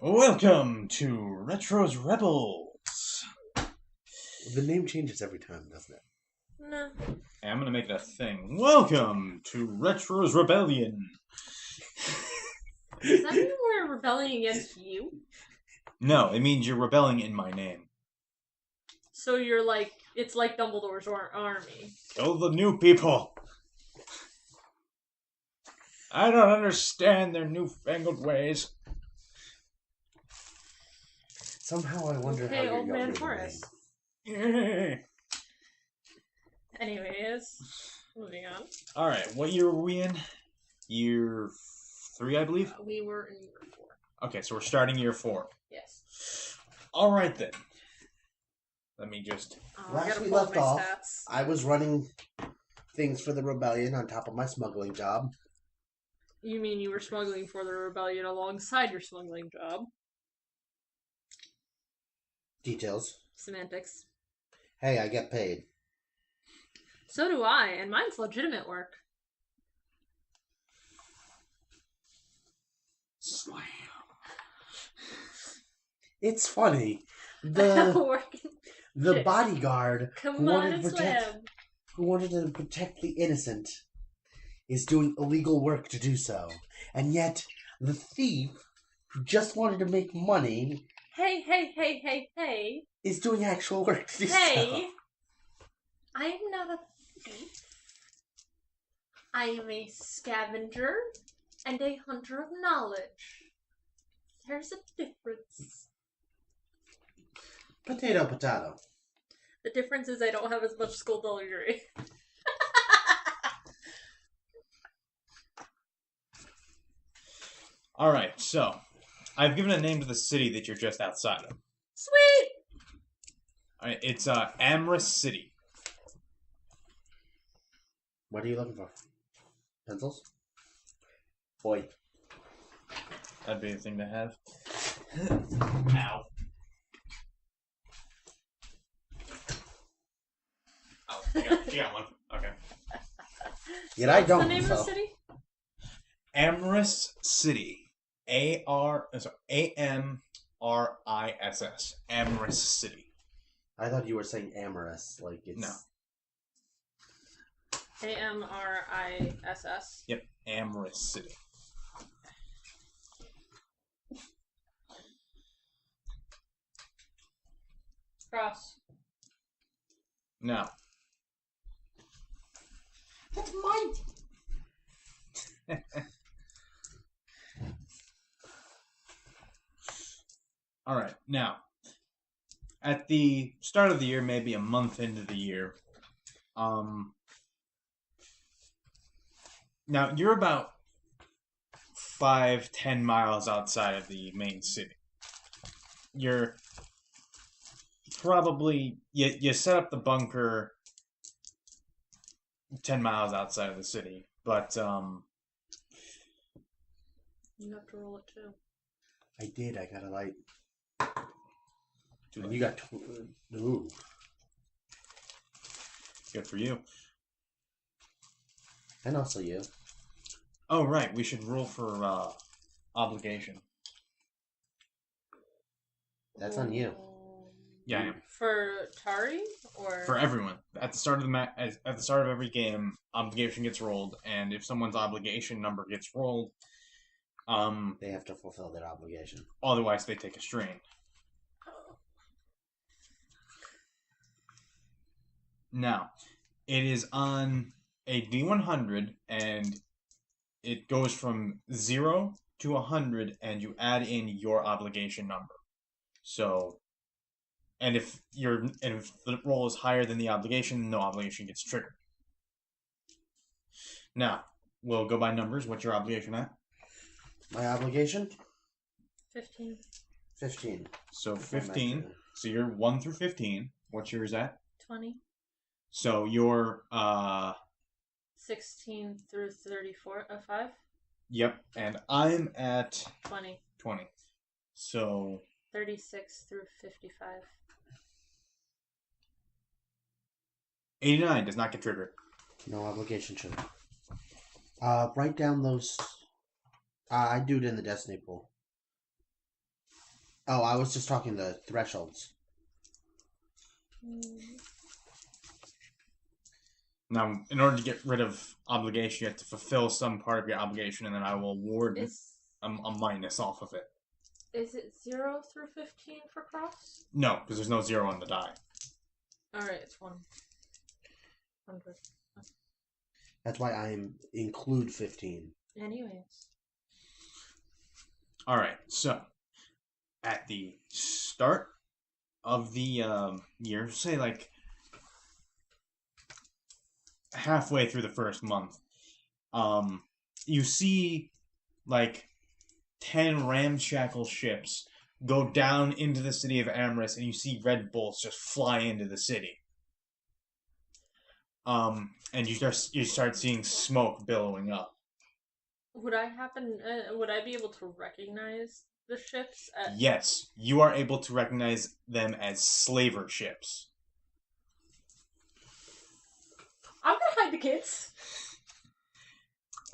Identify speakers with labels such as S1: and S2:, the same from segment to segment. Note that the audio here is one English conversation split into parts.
S1: Welcome to Retro's Rebels.
S2: The name changes every time, doesn't it?
S3: No.
S1: Hey, I'm gonna make it a thing. Welcome to Retro's Rebellion.
S3: Does that mean we're rebelling against you?
S1: No, it means you're rebelling in my name.
S3: So you're like, it's like Dumbledore's army.
S1: Kill the new people. I don't understand their newfangled ways.
S2: Somehow I wonder how
S3: Okay,
S2: you're
S3: old man
S2: younger than
S3: Horace.
S2: me.
S3: Anyways, moving on.
S1: Alright, what year were we in? Year 3, I believe?
S3: We were in year 4.
S1: Okay, so we're starting year 4.
S3: Yes.
S1: Alright then. Let me just...
S3: I
S2: Last
S3: gotta
S2: we
S3: pull up
S2: left
S3: my
S2: off,
S3: stats.
S2: I was running things for the rebellion on top of my smuggling job.
S3: You mean you were smuggling for the rebellion alongside your smuggling job?
S2: Details.
S3: Semantics.
S2: Hey, I get paid.
S3: So do I, and mine's legitimate work.
S1: Slam.
S2: It's funny. The
S3: Working.
S2: the bodyguard
S3: Come
S2: who
S3: on
S2: wanted
S3: and
S2: to protect
S3: slam.
S2: who wanted to protect the innocent is doing illegal work to do so. And yet the thief who just wanted to make money
S3: Hey.
S2: is doing actual work to do
S3: Hey.
S2: so.
S3: I am not a thief. I am a scavenger and a hunter of knowledge. There's a difference.
S2: Potato, potato.
S3: The difference is I don't have as much skullduggery.
S1: Alright, so... I've given a name to the city that you're just outside of.
S3: Sweet!
S1: Alright, it's Amrys City.
S2: What are you looking for? Pencils? Boy.
S1: That'd be a thing to have. Ow. Oh, you got one. Okay.
S2: Yet I
S3: What's
S2: don't.
S3: the name of the
S2: so-
S3: city?
S1: Amrys City. A-M-R-I-S-S. Amrys City.
S2: I thought you were saying amorous, like it's...
S1: No.
S3: Amriss.
S1: Yep, Amrys City.
S3: Cross.
S1: Now,
S2: That's mine!
S1: alright, now, at the start of the year, maybe a month into the year, now you're about 5-10 miles outside of the main city. You're probably, you set up the bunker 10 miles outside of the city, but,
S3: You have to roll it too.
S2: I did, I got a light.
S1: too
S2: And
S1: late.
S2: you got... Ooh.
S1: Good for you.
S2: And also you.
S1: Oh, right, we should roll for, obligation.
S2: That's on you.
S1: Yeah, I am.
S3: For Tari? Or
S1: For everyone. At the start of the at the start of every game, obligation gets rolled, and if someone's obligation number gets rolled,
S2: They have to fulfill their obligation.
S1: otherwise they take a strain. Now, it is on a D100, and it goes from 0 to 100, and you add in your obligation number. So, and if the roll is higher than the obligation, no obligation gets triggered. Now, we'll go by numbers. What's your obligation at?
S2: My obligation?
S3: 15.
S2: 15.
S1: So 15. So you're 1 through 15. What's yours at?
S3: 20.
S1: So you're
S3: 16 through 34. 5?
S1: yep, and I'm at
S3: 20.
S1: 20. So
S3: 36 through 55.
S1: 89 does not get triggered.
S2: No obligation should. Write down those... I do it in the destiny pool. Oh, I was just talking the thresholds.
S1: Now, in order to get rid of obligation, you have to fulfill some part of your obligation, and then I will award a minus off of it.
S3: Is it 0 through 15 for cross?
S1: No, because there's no 0 on the die.
S3: Alright, it's 100.
S2: That's why I include 15.
S3: Anyways.
S1: Alright, so at the start of the year, say like halfway through the first month, you see like 10 ramshackle ships go down into the city of Amorous, and you see red bolts just fly into the city. And you start seeing smoke billowing up.
S3: Would I be able to recognize the ships?
S1: Yes, you are able to recognize them as slaver ships.
S3: I'm gonna hide the kids.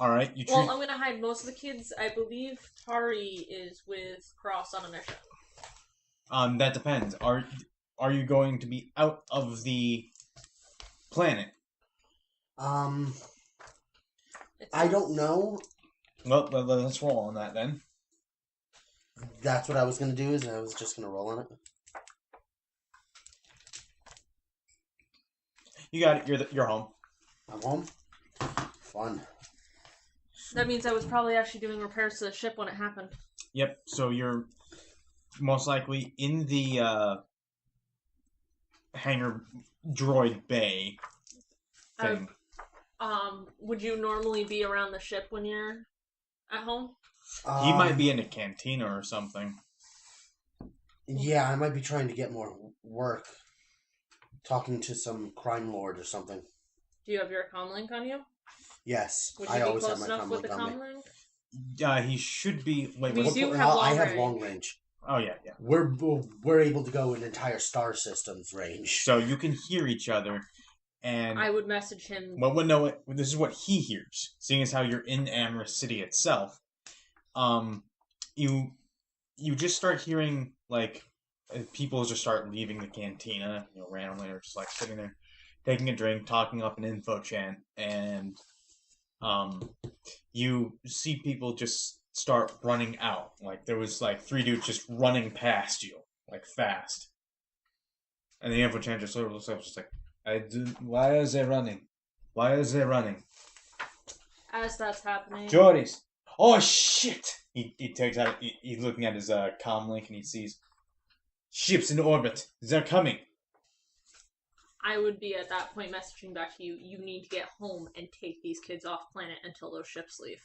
S1: Alright,
S3: I'm gonna hide most of the kids. I believe Tari is with Cross on a mission.
S1: That depends. Are you going to be out of the planet?
S2: I don't know.
S1: Well, let's roll on that then.
S2: That's what I was going to do, is I was just going to roll on it.
S1: You got it. You're home.
S2: I'm home. Fun.
S3: That means I was probably actually doing repairs to the ship when it happened.
S1: Yep. So you're most likely in the hangar droid bay thing.
S3: Would you normally be around the ship when you're at home?
S1: He might be in a cantina or something.
S2: Yeah, I might be trying to get more work. Talking to some crime lord or something.
S3: Do you have your comlink on you?
S2: Yes,
S3: Would you
S2: I
S3: be
S2: always
S3: close
S2: have my
S3: enough with the
S2: comlink on me.
S3: comlink?
S1: He should be. Wait,
S3: We
S1: what?
S3: do have long
S2: I have
S3: range.
S2: long range.
S1: Oh yeah.
S2: We're able to go an entire star system's range.
S1: So you can hear each other, and
S3: I would message him.
S1: well, no. This is what he hears. Seeing as how you're in Amorous City itself, you just start hearing like people just start leaving the cantina, randomly, or just like sitting there, taking a drink, talking up an info chant, and you see people just start running out. Like there was like 3 dudes just running past you, like fast. And the info chant just sort of looks up, just like, why are they running? Why are they running?
S3: As that's happening.
S1: Joris! Oh shit! He takes out. He's looking at his comm link and he sees ships in orbit. They're coming.
S3: I would be at that point messaging back to you. You need to get home and take these kids off planet until those ships leave.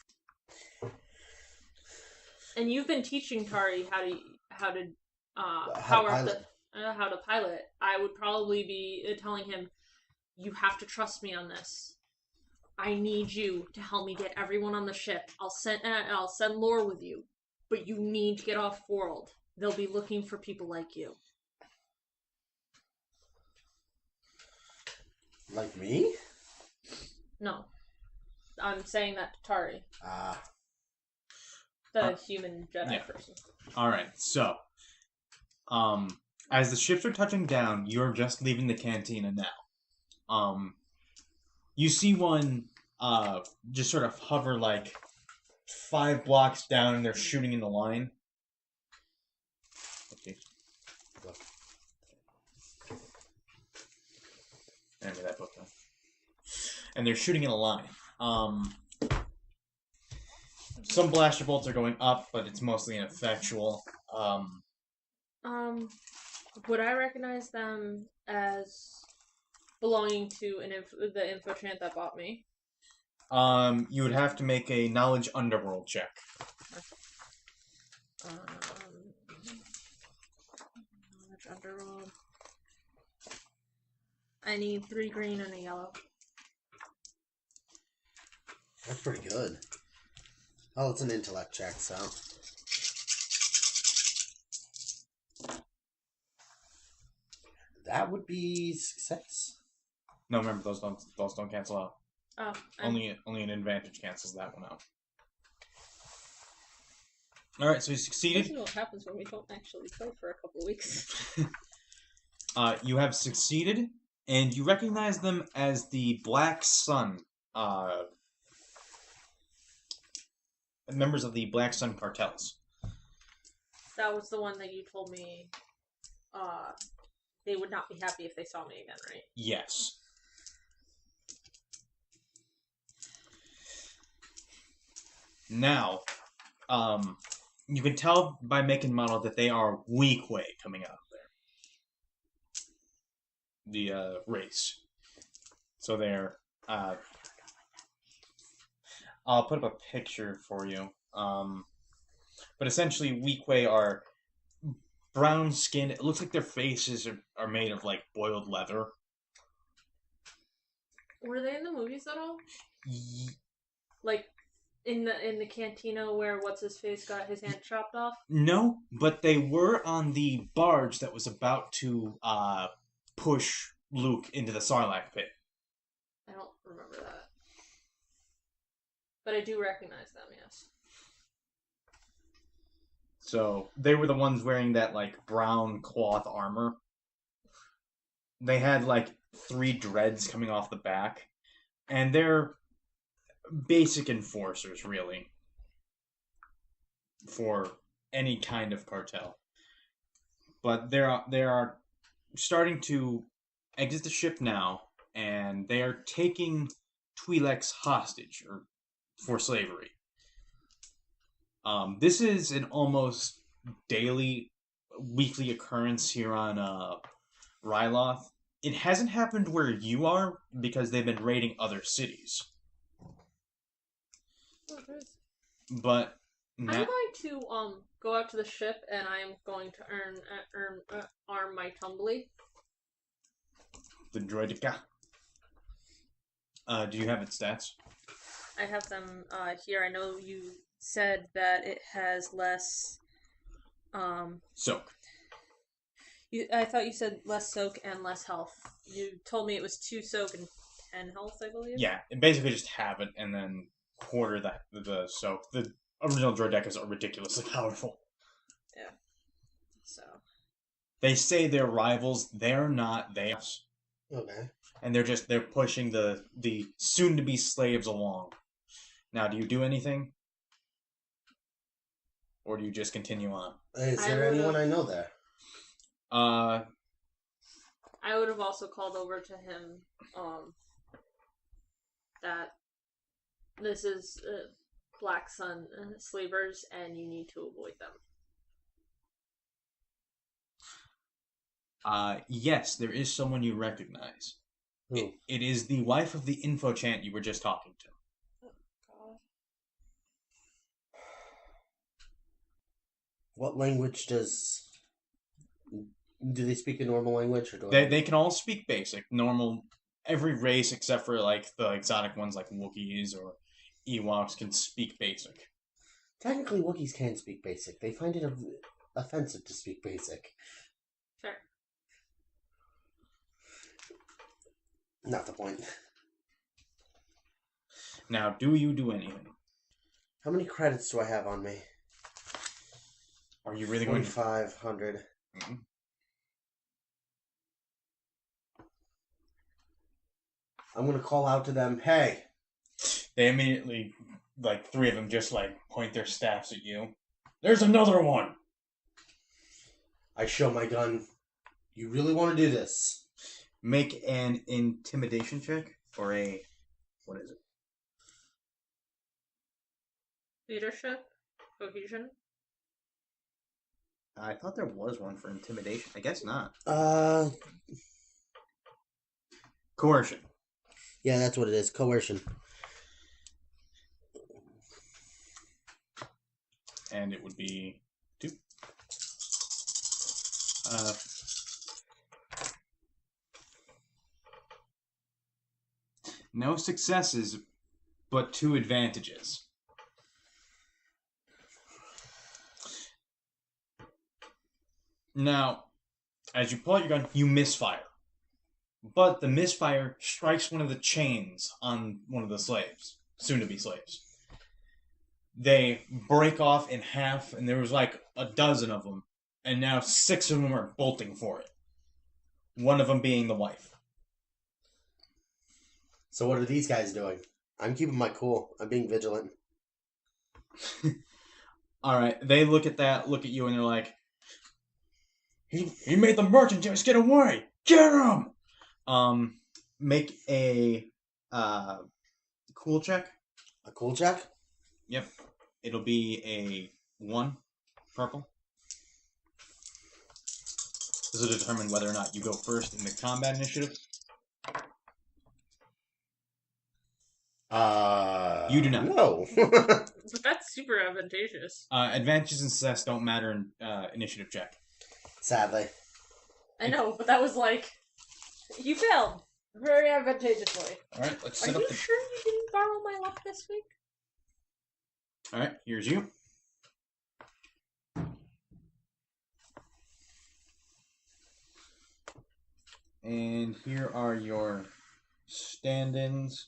S3: And you've been teaching Tari how to pilot. I would probably be telling him, you have to trust me on this. I need you to help me get everyone on the ship. I'll send Lore with you, but you need to get off world. They'll be looking for people like you.
S2: Like me?
S3: No, I'm saying that to Tari,
S2: Ah.
S3: the human Jedi person.
S1: All right. So, as the ships are touching down, you're just leaving the cantina now. You see one just sort of hover like 5 blocks down, and they're shooting in the line. Okay. Hand me that book then. And they're shooting in a line. Some blaster bolts are going up, but it's mostly ineffectual.
S3: Would I recognize them as belonging to the info chant that bought me?
S1: You would have to make a knowledge underworld check.
S3: Knowledge underworld. I need 3 green and a yellow.
S2: That's pretty good. Oh, it's an intellect check, so. That would be success.
S1: No, remember those don't cancel out.
S3: Oh,
S1: Only an advantage cancels that one out. All right, so you
S3: This
S1: succeeded.
S3: is what happens when we don't actually play for a couple weeks.
S1: You have succeeded, and you recognize them as the Black Sun, members of the Black Sun cartels.
S3: That was the one that you told me they would not be happy if they saw me again, right?
S1: Yes. Now, you can tell by make and model that they are Weequay coming out of there. The race. So they're. I'll put up a picture for you. But essentially, Weequay are brown skinned. It looks like their faces are made of like boiled leather.
S3: Were they in the movies at all? Like in the cantina where what's his face got his hand chopped off?
S1: No, but they were on the barge that was about to push Luke into the Sarlacc pit.
S3: I don't remember that. But I do recognize them, yes.
S1: So they were the ones wearing that like brown cloth armor. They had like 3 dreads coming off the back, and they're basic enforcers, really, for any kind of cartel. But they are starting to exit the ship now, and they are taking Twi'leks hostage or for slavery. This is an almost weekly occurrence here on Ryloth. It hasn't happened where you are because they've been raiding other cities. But now,
S3: I'm going to go out to the ship and I am going to arm my Tumbly.
S1: the Droideka. Do you have its stats?
S3: I have them here. I know you said that it has less.
S1: Soak.
S3: I thought you said less soak and less health. You told me it was 2 soak and 10 health, I believe.
S1: Yeah, and basically just have it and then quarter the soak. The original Droidekas are ridiculously powerful.
S3: Yeah. So.
S1: They say they're rivals. They're not. They are.
S2: Okay.
S1: And they're pushing the soon to be slaves along. Now, do you do anything, or do you just continue on?
S2: Is
S3: I
S2: there
S3: would've-
S2: anyone I know there?
S3: I would have also called over to him that this is Black Sun slavers and you need to avoid them.
S1: Yes, there is someone you recognize.
S2: Who?
S1: It is the wife of the infochant you were just talking to.
S3: God.
S2: What language do they speak a normal language, or do
S1: They can all speak basic, normal. Every race except for like the exotic ones like Wookiees or Ewoks can speak basic.
S2: Technically, Wookiees can speak basic. They find it offensive to speak basic.
S3: Fair.
S2: Not the point.
S1: Now, do you do anything?
S2: How many credits do I have on me?
S1: Are you really going to?
S2: 4,500.
S1: Mhm.
S2: I'm gonna call out to them. Hey,
S1: They immediately, like 3 of them, just like point their staffs at you. There's another one.
S2: I show my gun. You really want to do this?
S1: Make an intimidation check for a what is it?
S3: Leadership? Cohesion?
S1: I thought there was one for intimidation. I guess not. Coercion.
S2: Yeah, that's what it is. Coercion.
S1: And it would be 2. No successes, but 2 advantages. Now, as you pull out your gun, you misfire. But the misfire strikes one of the chains on one of the slaves, soon-to-be slaves. They break off in half, and there was like a dozen of them, and now 6 of them are bolting for it. One of them being the wife.
S2: So what are these guys doing? I'm keeping my cool. I'm being vigilant.
S1: Alright, they look at that, look at you, and they're like, He made the merchant just get away! Get him! Make a cool check.
S2: A cool check?
S1: Yep. It'll be a 1 purple. This will determine whether or not you go first in the combat initiative. You do not.
S2: No.
S3: But that's super advantageous.
S1: Advantages and success don't matter in initiative check.
S2: Sadly.
S3: I know, but that was like, you failed very advantageously.
S1: Alright, let's
S3: Are
S1: set
S3: you
S1: up the...
S3: sure you didn't borrow my luck this week?
S1: Alright, here's you. And here are your stand-ins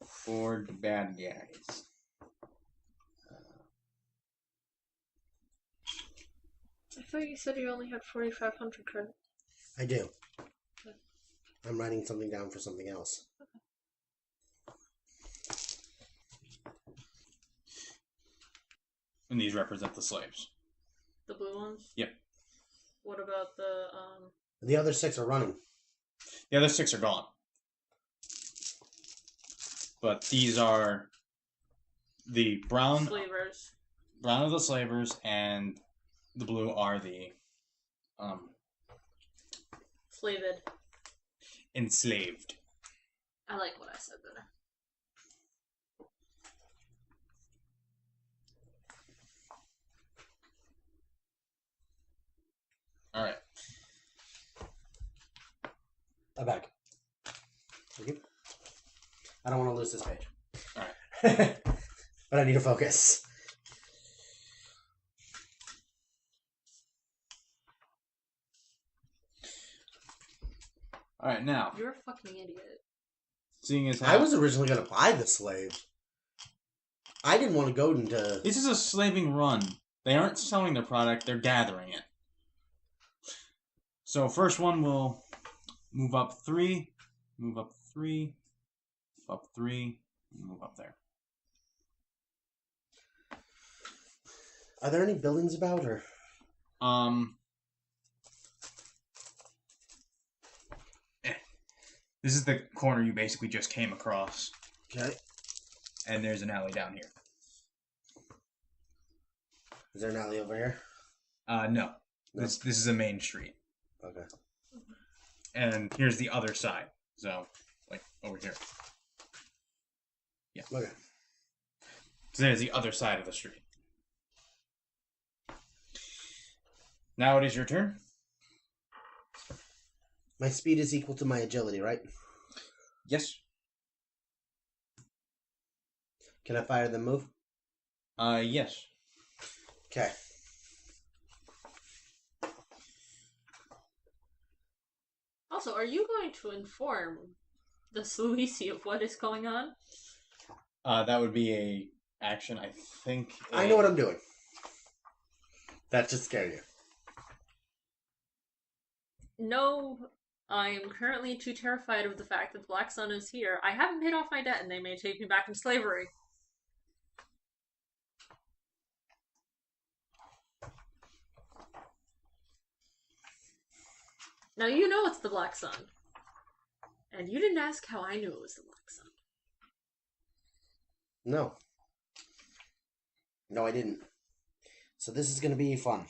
S1: for the bad guys.
S3: I thought you said you only had 4,500 credit.
S2: I do. I'm writing something down for something else.
S1: And these represent the slaves.
S3: The blue ones?
S1: Yep.
S3: What about the,
S2: The other 6 are running.
S1: The other 6 are gone. But these are the brown
S3: slavers?
S1: are the slavers, and the blue are the
S3: Slaved.
S1: enslaved.
S3: I like what I said better.
S1: Alright.
S2: I'm back. Thank you. I don't want to lose this page.
S1: Alright.
S2: But I need to focus.
S1: Alright, now,
S3: You're a fucking idiot.
S1: seeing as how...
S2: I was originally going to buy the slave. I didn't want to go into...
S1: This is a slaving run. They aren't selling their product, they're gathering it. So first one will move up 3, move up 3, up 3, move up there.
S2: Are there any buildings about, or...?
S1: This is the corner you basically just came across.
S2: Okay.
S1: And there's an alley down here.
S2: Is there an alley over here?
S1: No.
S2: No.
S1: This is a main street.
S2: Okay.
S1: And here's the other side. So, like, over here. Yeah.
S2: Okay.
S1: So there's the other side of the street. Now it is your turn.
S2: My speed is equal to my agility, right?
S1: Yes.
S2: Can I fire then move?
S1: Yes.
S2: Okay.
S3: Also, are you going to inform the Sluisi of what is going on?
S1: That would be a action, I think.
S2: I know what I'm doing. That should scare you.
S3: No, I am currently too terrified of the fact that the Black Sun is here. I haven't paid off my debt and they may take me back into slavery. Now you know it's the Black Sun. And you didn't ask how I knew it was the Black Sun.
S2: No. No, I didn't. So this is going to be fun.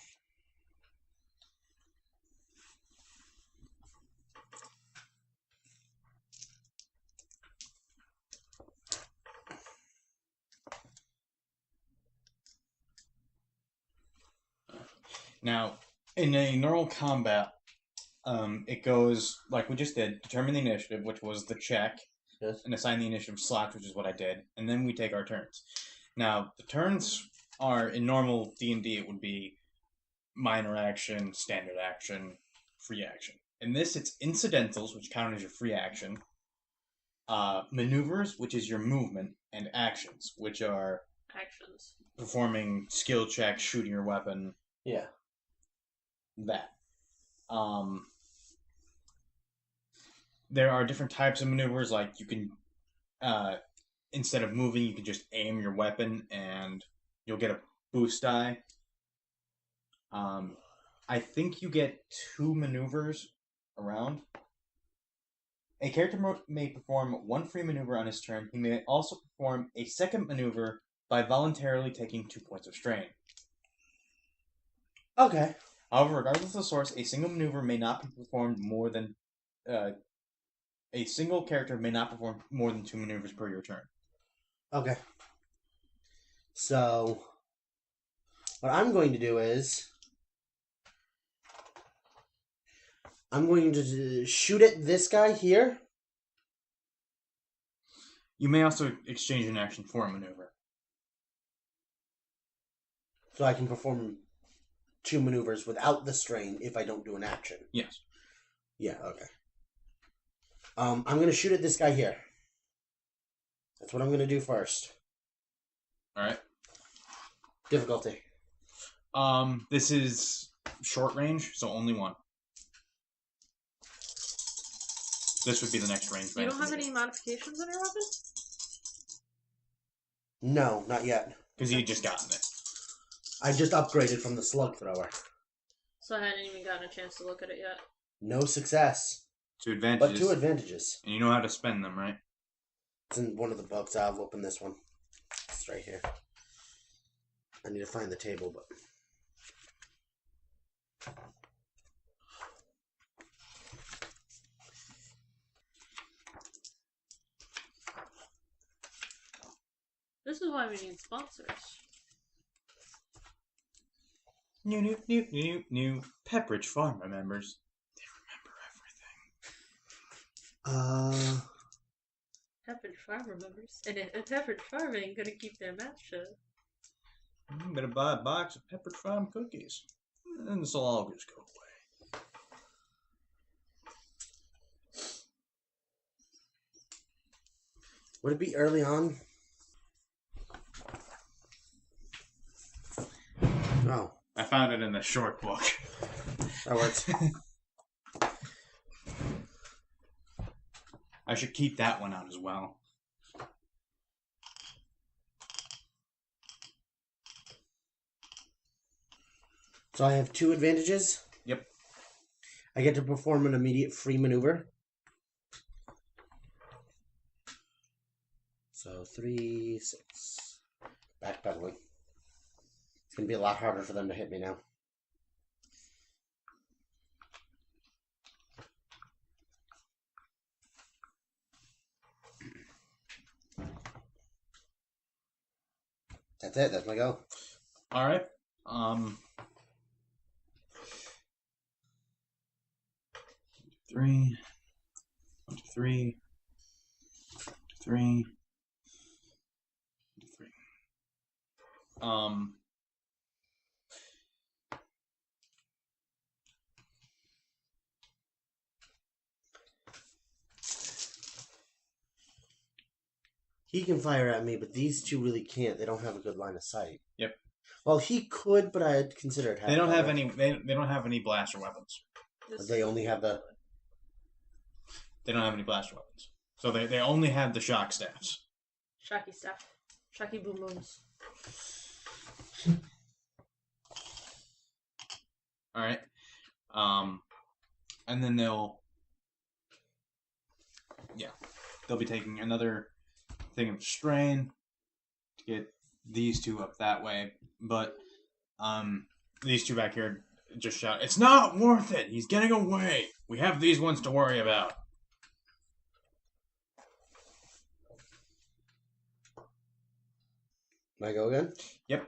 S1: Now, in a normal combat, it goes like we just did: determine the initiative, which was the check,
S2: Yes.
S1: and assign the initiative slot, which is what I did, and then we take our turns. Now, the turns are in normal D&D. It would be minor action, standard action, free action. In this, it's incidentals, which count as your free action, maneuvers, which is your movement, and actions, which are
S3: actions.
S1: performing skill checks, shooting your weapon,
S2: Yeah.
S1: that. There are different types of maneuvers, like you can, instead of moving, you can just aim your weapon and you'll get a boost die. I think you get 2 maneuvers around. A character may perform 1 free maneuver on his turn. He may also perform a second maneuver by voluntarily taking 2 points of strain.
S2: Okay.
S1: However, regardless of the source, a single maneuver may not be performed more than a single character may not perform more than 2 maneuvers per your turn.
S2: Okay. So, what I'm going to do is, I'm going to shoot at this guy here.
S1: You may also exchange an action for a maneuver.
S2: So I can perform 2 maneuvers without the strain if I don't do an action.
S1: Yes.
S2: Yeah, okay. I'm going to shoot at this guy here. That's what I'm going to do first.
S1: Alright.
S2: Difficulty.
S1: This is short range, so only 1. This would be the next range.
S3: You don't have any modifications on your weapon?
S2: No, not yet.
S1: Because you just gotten it.
S2: I just upgraded from the slug thrower.
S3: So I hadn't even gotten a chance to look at it yet.
S2: No success.
S1: 2 advantages.
S2: But 2 advantages.
S1: And you know how to spend them, right?
S2: It's in one of the books. I'll open this one. It's right here. I need to find the table, but...
S3: This is why we need sponsors.
S1: New. Pepperidge Farm remembers. They remember everything.
S3: Pepperidge Farm remembers. And Pepperidge Farm ain't gonna keep their mouth shut.
S1: You better buy a box of Pepperidge Farm cookies. And this will all just go away.
S2: Would it be early on? No.
S1: I found it in the short book.
S2: That works.
S1: I should keep that one out as well.
S2: So I have 2 advantages.
S1: Yep.
S2: I get to perform an immediate free maneuver. So 3, 6. Backpedaling. It's going to be a lot harder for them to hit me now. That's it. That's my go.
S1: All right. 3, 1, 2, 3, 3, 3.
S2: He can fire at me, but these 2 really can't. They don't have a good line of sight.
S1: Yep.
S2: Well, he could, but I'd consider it.
S1: They don't have any. They don't have any blaster weapons.
S2: They only have the.
S1: They don't have any blaster weapons, so they only have the shock staffs.
S3: Shocky staff. Shocky boom booms.
S1: All right. And then they'll be taking another thing of strain to get these 2 up that way, but these 2 back here just shout, "It's not worth it. He's getting away. We have these ones to worry about."
S2: Can I go again?
S1: Yep.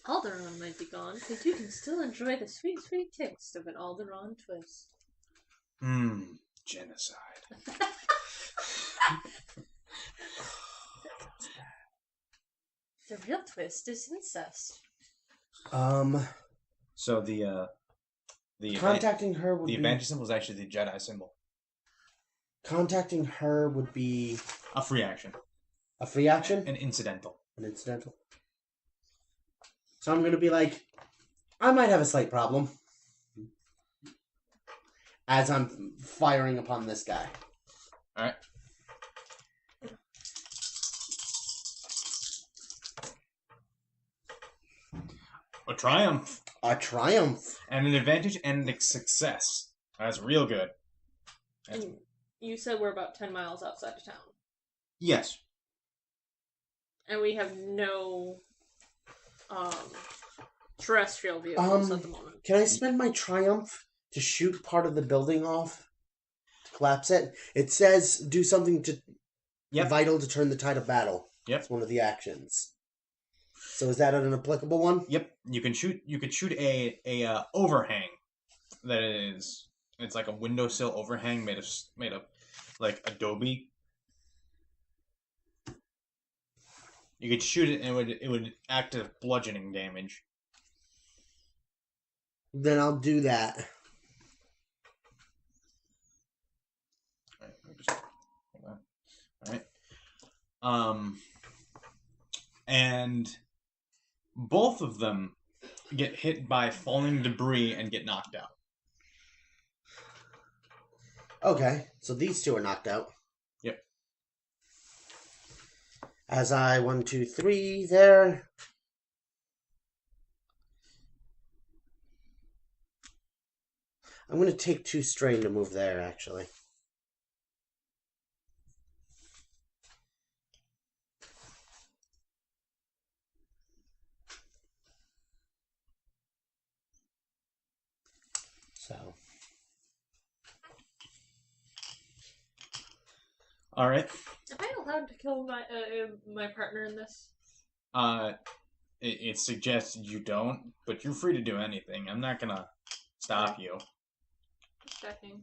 S3: Alderaan might be gone, but you can still enjoy the sweet, sweet taste of an Alderaan twist.
S1: Genocide.
S3: The real twist is incest.
S1: So the
S2: Contacting her would
S1: the
S2: be...
S1: advantage symbol is actually the Jedi symbol.
S2: Contacting her would be...
S1: A free action.
S2: A free action?
S1: An incidental.
S2: An incidental. So I'm going to be like, I might have a slight problem. As I'm firing upon this guy.
S1: Alright. A triumph.
S2: A triumph.
S1: And an advantage and a success. That's real good.
S3: And you said we're about 10 miles outside of town.
S1: Yes.
S3: And we have no terrestrial vehicles at the moment.
S2: Can I spend my triumph to shoot part of the building off? To collapse it? It says do something to vital to turn the tide of battle.
S1: Yep.
S2: It's one of the actions. So is that an applicable one?
S1: Yep. You could shoot a overhang that is, it's like a windowsill overhang made of like adobe. You could shoot it and it would act as bludgeoning damage.
S2: Then I'll do that.
S1: Alright, let me just hold on. Alright. And both of them get hit by falling debris and get knocked out.
S2: Okay, so these two are knocked out.
S1: Yep.
S2: As I 1, 2, 3 there. I'm going to take 2 strain to move there, actually. So.
S1: All right.
S3: Am I allowed to kill my partner in this?
S1: It suggests you don't, but you're free to do anything. I'm not gonna stop you.
S3: Just checking.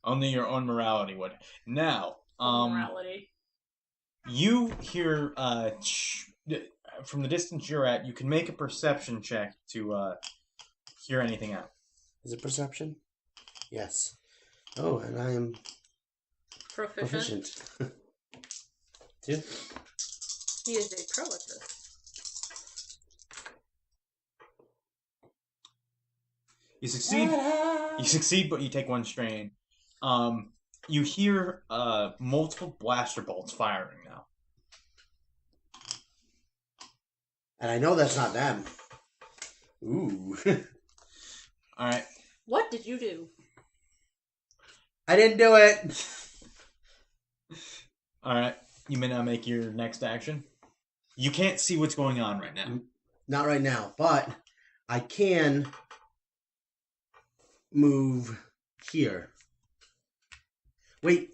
S1: Only your own morality would. Now,
S3: Morality.
S1: you hear from the distance you're at, you can make a perception check to hear anything out.
S2: Is it perception? Yes. Oh, and I am proficient. 2.
S3: He is a pro at this.
S1: You succeed. You succeed, but you take 1 strain. You hear multiple blaster bolts firing now.
S2: And I know that's not them. Ooh.
S1: All right.
S3: What did you do?
S2: I didn't do it.
S1: All right. You may now make your next action. You can't see what's going on right now.
S2: Not right now, but I can move here. Wait,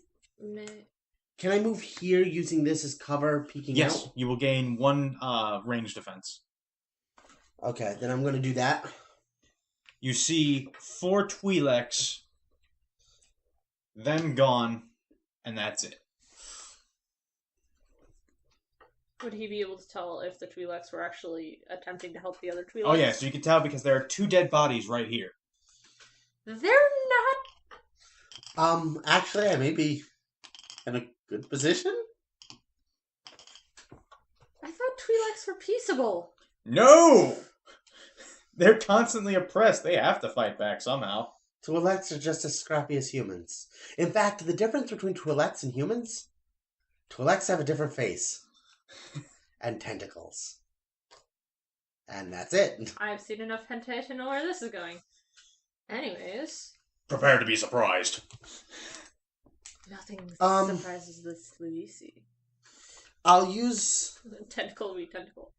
S2: can I move here using this as cover, peeking out?
S1: Yes, you will gain 1 range defense.
S2: Okay, then I'm going to do that.
S1: You see 4 Twi'leks, then gone, and that's it.
S3: Would he be able to tell if the Twi'leks were actually attempting to help the other Twi'leks?
S1: Oh yeah, so you can tell because there are 2 dead bodies right here.
S3: They're not.
S2: Actually, I may be in a good position.
S3: I thought Twi'leks were peaceable.
S1: No! They're constantly oppressed. They have to fight back somehow.
S2: Twi'leks are just as scrappy as humans. In fact, the difference between Twi'leks and humans, Twi'leks have a different face. And tentacles. And that's it.
S3: I've seen enough hentai to know where this is going. Anyways.
S1: Prepare to be surprised.
S3: Nothing surprises this Luisi.
S2: I'll use...
S3: Tentacle v tentacle.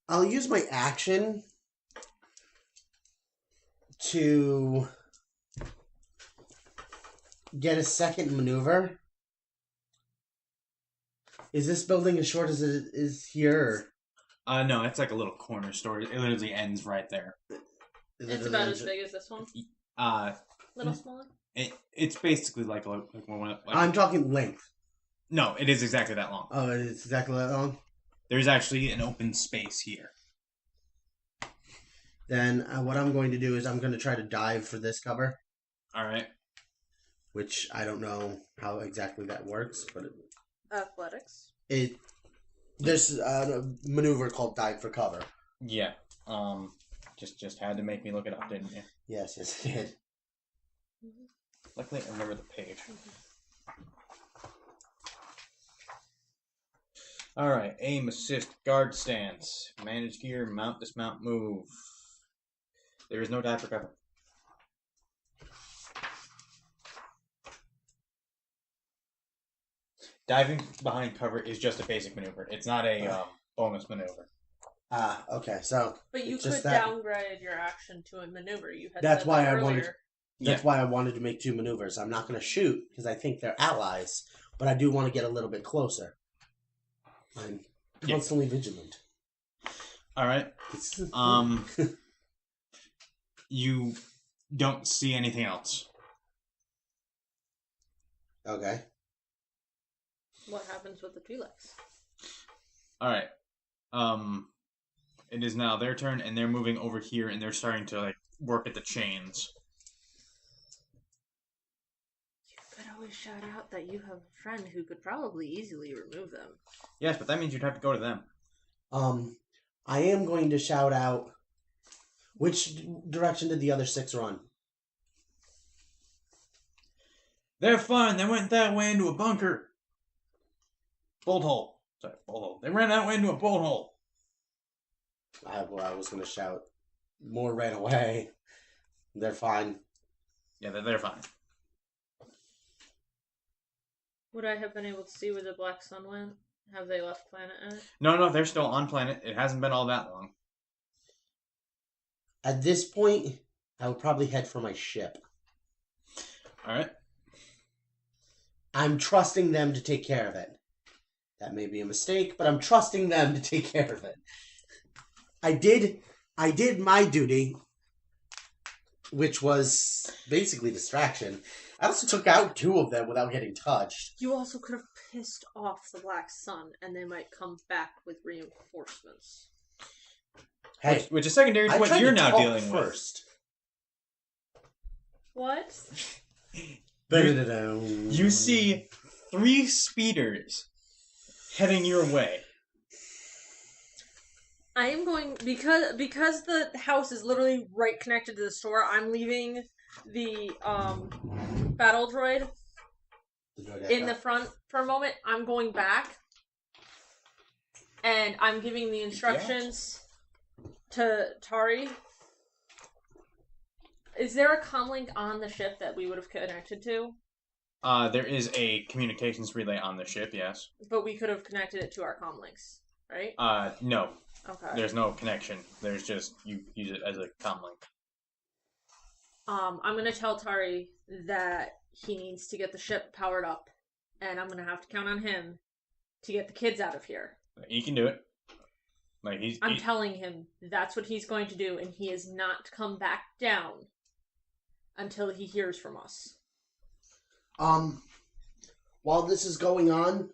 S2: I'll use my action to get a second maneuver. Is this building as short as it is here?
S1: No, it's like a little corner store. It literally ends right there.
S3: It's about as big as this one? Little smaller?
S1: It's basically like
S2: I'm talking length.
S1: No, it is exactly that long.
S2: Oh, it's exactly that long?
S1: There's actually an open space here.
S2: Then what I'm going to do is I'm going to try to dive for this cover,
S1: All right.
S2: which I don't know how exactly that works, but
S3: Athletics.
S2: there's a maneuver called dive for cover.
S1: Yeah. Just had to make me look it up, didn't you?
S2: Yes, it did.
S1: Luckily, I remember the page. All right. Aim, assist, guard stance, manage gear, mount, dismount, move. There is no dive for cover. Diving behind cover is just a basic maneuver. It's not a bonus maneuver.
S2: Okay, so
S3: But you
S2: it's
S3: could
S2: just that-
S3: downgrade your action to a maneuver. You had
S2: That's
S3: said
S2: why
S3: that
S2: I wanted-
S3: earlier.
S2: that's why I wanted to make 2 maneuvers. I'm not going to shoot because I think they're allies, but I do want to get a little bit closer. I'm constantly vigilant.
S1: All right. You don't see anything else.
S2: Okay.
S3: What happens with the Twi'leks?
S1: All right. It is now their turn, and they're moving over here, and they're starting to like work at the chains.
S3: You could always shout out that you have a friend who could probably easily remove them.
S1: Yes, but that means you'd have to go to them.
S2: I am going to shout out. Which direction did the other 6 run?
S1: They're fine. They went that way into a bunker. Bolt hole. Sorry, bolt hole. They ran that way into a bolt hole.
S2: I was going to shout more right away. They're fine.
S1: Yeah, they're fine.
S3: Would I have been able to see where the Black Sun went? Have they left planet Ed?
S1: No, they're still on planet. It hasn't been all that long.
S2: At this point, I would probably head for my ship.
S1: All right.
S2: I'm trusting them to take care of it. That may be a mistake, but I'm trusting them to take care of it. I did my duty, which was basically distraction. I also took out 2 of them without getting touched.
S3: You also could have pissed off the Black Sun, and they might come back with reinforcements.
S2: Hey,
S1: Which is secondary to
S2: I
S1: what
S2: tried
S1: you're
S2: to
S1: now
S2: talk
S1: dealing
S2: first.
S3: What?
S1: with. You see 3 speeders heading your way.
S3: I am going because the house is literally right connected to the store. I'm leaving the battle droid in the front for a moment. I'm going back, and I'm giving the instructions to Tari. Is there a comlink on the ship that we would have connected to?
S1: There is a communications relay on the ship, yes.
S3: But we could have connected it to our comlinks, right?
S1: No.
S3: Okay.
S1: There's no connection. There's just, you use it as a comlink.
S3: I'm gonna tell Tari that he needs to get the ship powered up, and I'm gonna have to count on him to get the kids out of here.
S1: He can do it. Like
S3: I'm telling him that's what he's going to do, and he is not to come back down until he hears from us.
S2: While this is going on,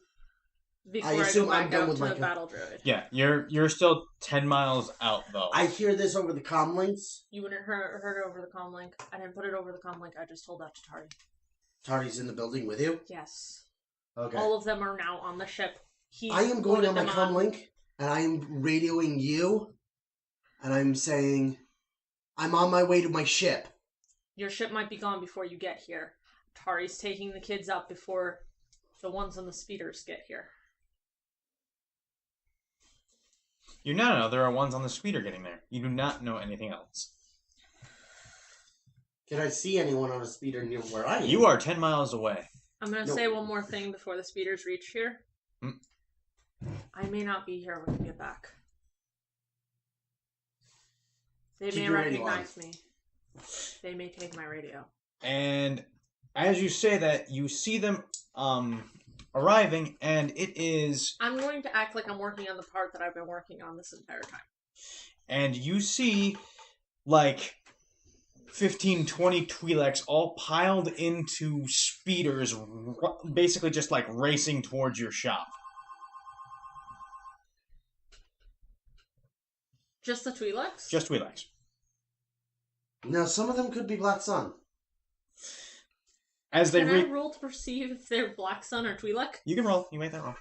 S3: Before
S2: I
S3: I
S2: assume
S3: go
S2: I'm
S3: back
S2: done
S3: out
S2: with
S3: to
S2: my
S3: the battle droid.
S1: Yeah, you're still 10 miles out though.
S2: I hear this over the comlinks.
S3: You wouldn't heard it over the comlink. I didn't put it over the comlink. I just told that to Tari.
S2: Tari's in the building with you?
S3: Yes.
S2: Okay.
S3: All of them are now on the ship.
S2: I am going
S3: loaded
S2: on my
S3: them
S2: comlink, and I am radioing you, and I'm saying, I'm on my way to my ship.
S3: Your ship might be gone before you get here. Tari's taking the kids up before the ones on the speeders get here.
S1: You now know there are ones on the speeder getting there. You do not know anything else.
S2: Can I see anyone on a speeder near where I am?
S1: You are 10 miles away.
S3: I'm going to say one more thing before the speeders reach here. I may not be here when you get back. They
S2: Keep
S3: may
S2: your radio
S3: recognize me. They may take my radio.
S1: And as you say that, you see them arriving, and it is...
S3: I'm going to act like I'm working on the part that I've been working on this entire time.
S1: And you see, like, 15, 20 Twi'leks all piled into speeders, basically just, like, racing towards your shop.
S3: Just the Twi'leks?
S1: Just Twi'leks.
S2: Now, some of them could be Black Sun.
S1: As they
S3: Can I roll to perceive if they're Black Sun or Twi'lek?
S1: You can roll. You make that roll.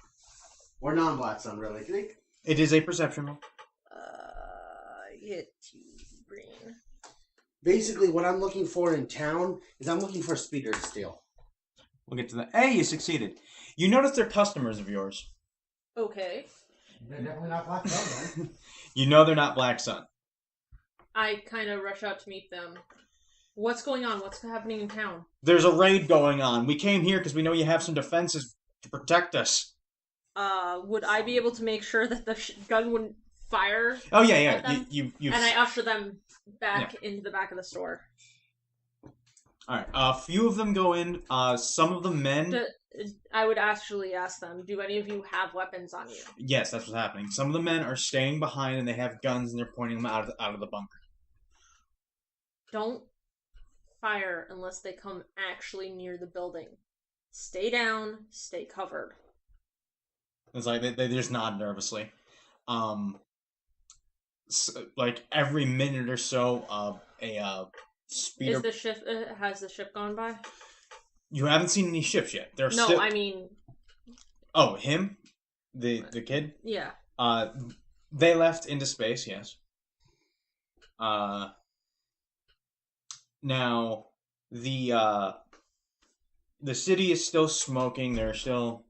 S2: Or non-Black Sun, really.
S1: It is a perception roll.
S3: Hit you, brain.
S2: Basically, what I'm looking for in town is I'm looking for a speeder to steal.
S1: We'll get to that. Hey, you succeeded. You notice they're customers of yours.
S3: Okay.
S2: They're definitely not Black Sun, then.
S1: You know they're not Black Sun.
S3: I kind of rush out to meet them. What's going on? What's happening in town?
S1: There's a raid going on. We came here because we know you have some defenses to protect us.
S3: Would I be able to make sure that the gun wouldn't fire?
S1: Oh yeah,
S3: At
S1: yeah.
S3: them?
S1: You.
S3: And I usher them back into the back of the store.
S1: All right. A few of them go in. Some of the men.
S3: I would actually ask them, do any of you have weapons on you?
S1: Yes, that's what's happening. Some of the men are staying behind and they have guns and they're pointing them out of the bunker.
S3: Don't fire unless they come actually near the building. Stay down, stay covered.
S1: It's like they just nod nervously. Like every minute or so, a speeder.
S3: Is the ship has the ship gone by?
S1: You haven't seen any ships yet. They're
S3: No,
S1: still.
S3: I mean.
S1: Oh, him, the kid.
S3: Yeah.
S1: They left into space. Yes. Now, the city is still smoking. There's still,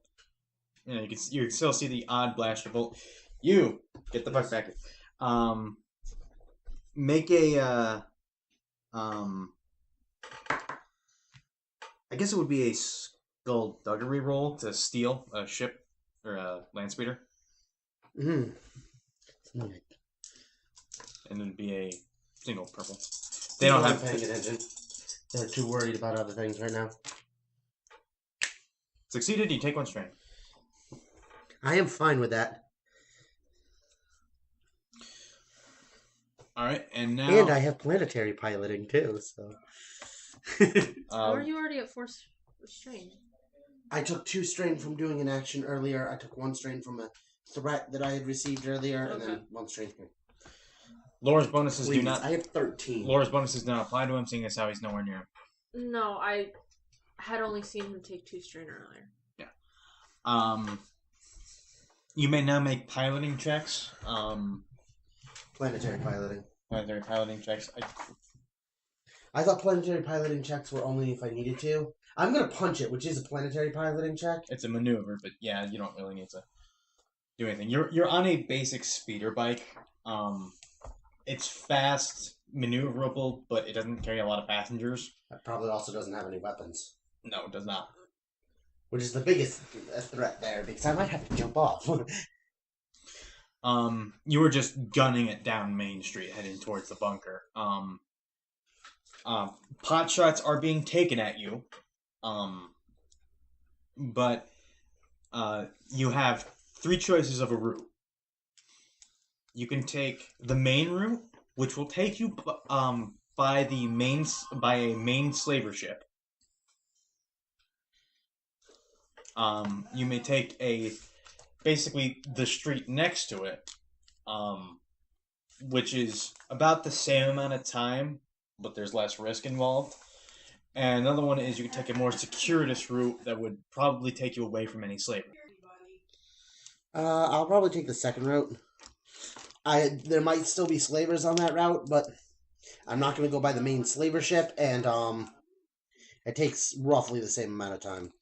S1: you can still see the odd blaster bolt. You get the fuck back. Make a I guess it would be a skullduggery roll to steal a ship or a land speeder.
S2: Mm-hmm.
S1: And it'd be a single purple. They don't have
S2: paying attention. They're too worried about other things right now.
S1: Succeeded, you take one strain.
S2: I am fine with that.
S1: Alright, and now...
S2: And I have planetary piloting, too, so...
S3: How are you already at 4 strain?
S2: I took 2 strain from doing an action earlier. I took 1 strain from a threat that I had received earlier, and then 1 strain here.
S1: Laura's bonuses
S2: Please,
S1: do not...
S2: I have 13.
S1: Laura's bonuses do not apply to him, seeing as how he's nowhere near him.
S3: No, I had only seen him take 2 strain earlier.
S1: Yeah. You may now make piloting checks.
S2: Planetary piloting.
S1: Planetary piloting checks.
S2: I thought planetary piloting checks were only if I needed to. I'm going to punch it, which is a planetary piloting check.
S1: It's a maneuver, but yeah, you don't really need to do anything. You're on a basic speeder bike. It's fast, maneuverable, but it doesn't carry a lot of passengers.
S2: It probably also doesn't have any weapons.
S1: No, it does not.
S2: Which is the biggest threat there, because I might have to jump off.
S1: You were just gunning it down Main Street, heading towards the bunker. Pot shots are being taken at you. But you have 3 choices of a route. You can take the main route, which will take you by a main slaver ship. You may take basically the street next to it, which is about the same amount of time, but there's less risk involved. And another one is you can take a more circuitous route that would probably take you away from any slavery.
S2: I'll probably take the second route. There might still be slavers on that route, but I'm not going to go by the main slaver ship, and it takes roughly the same amount of time.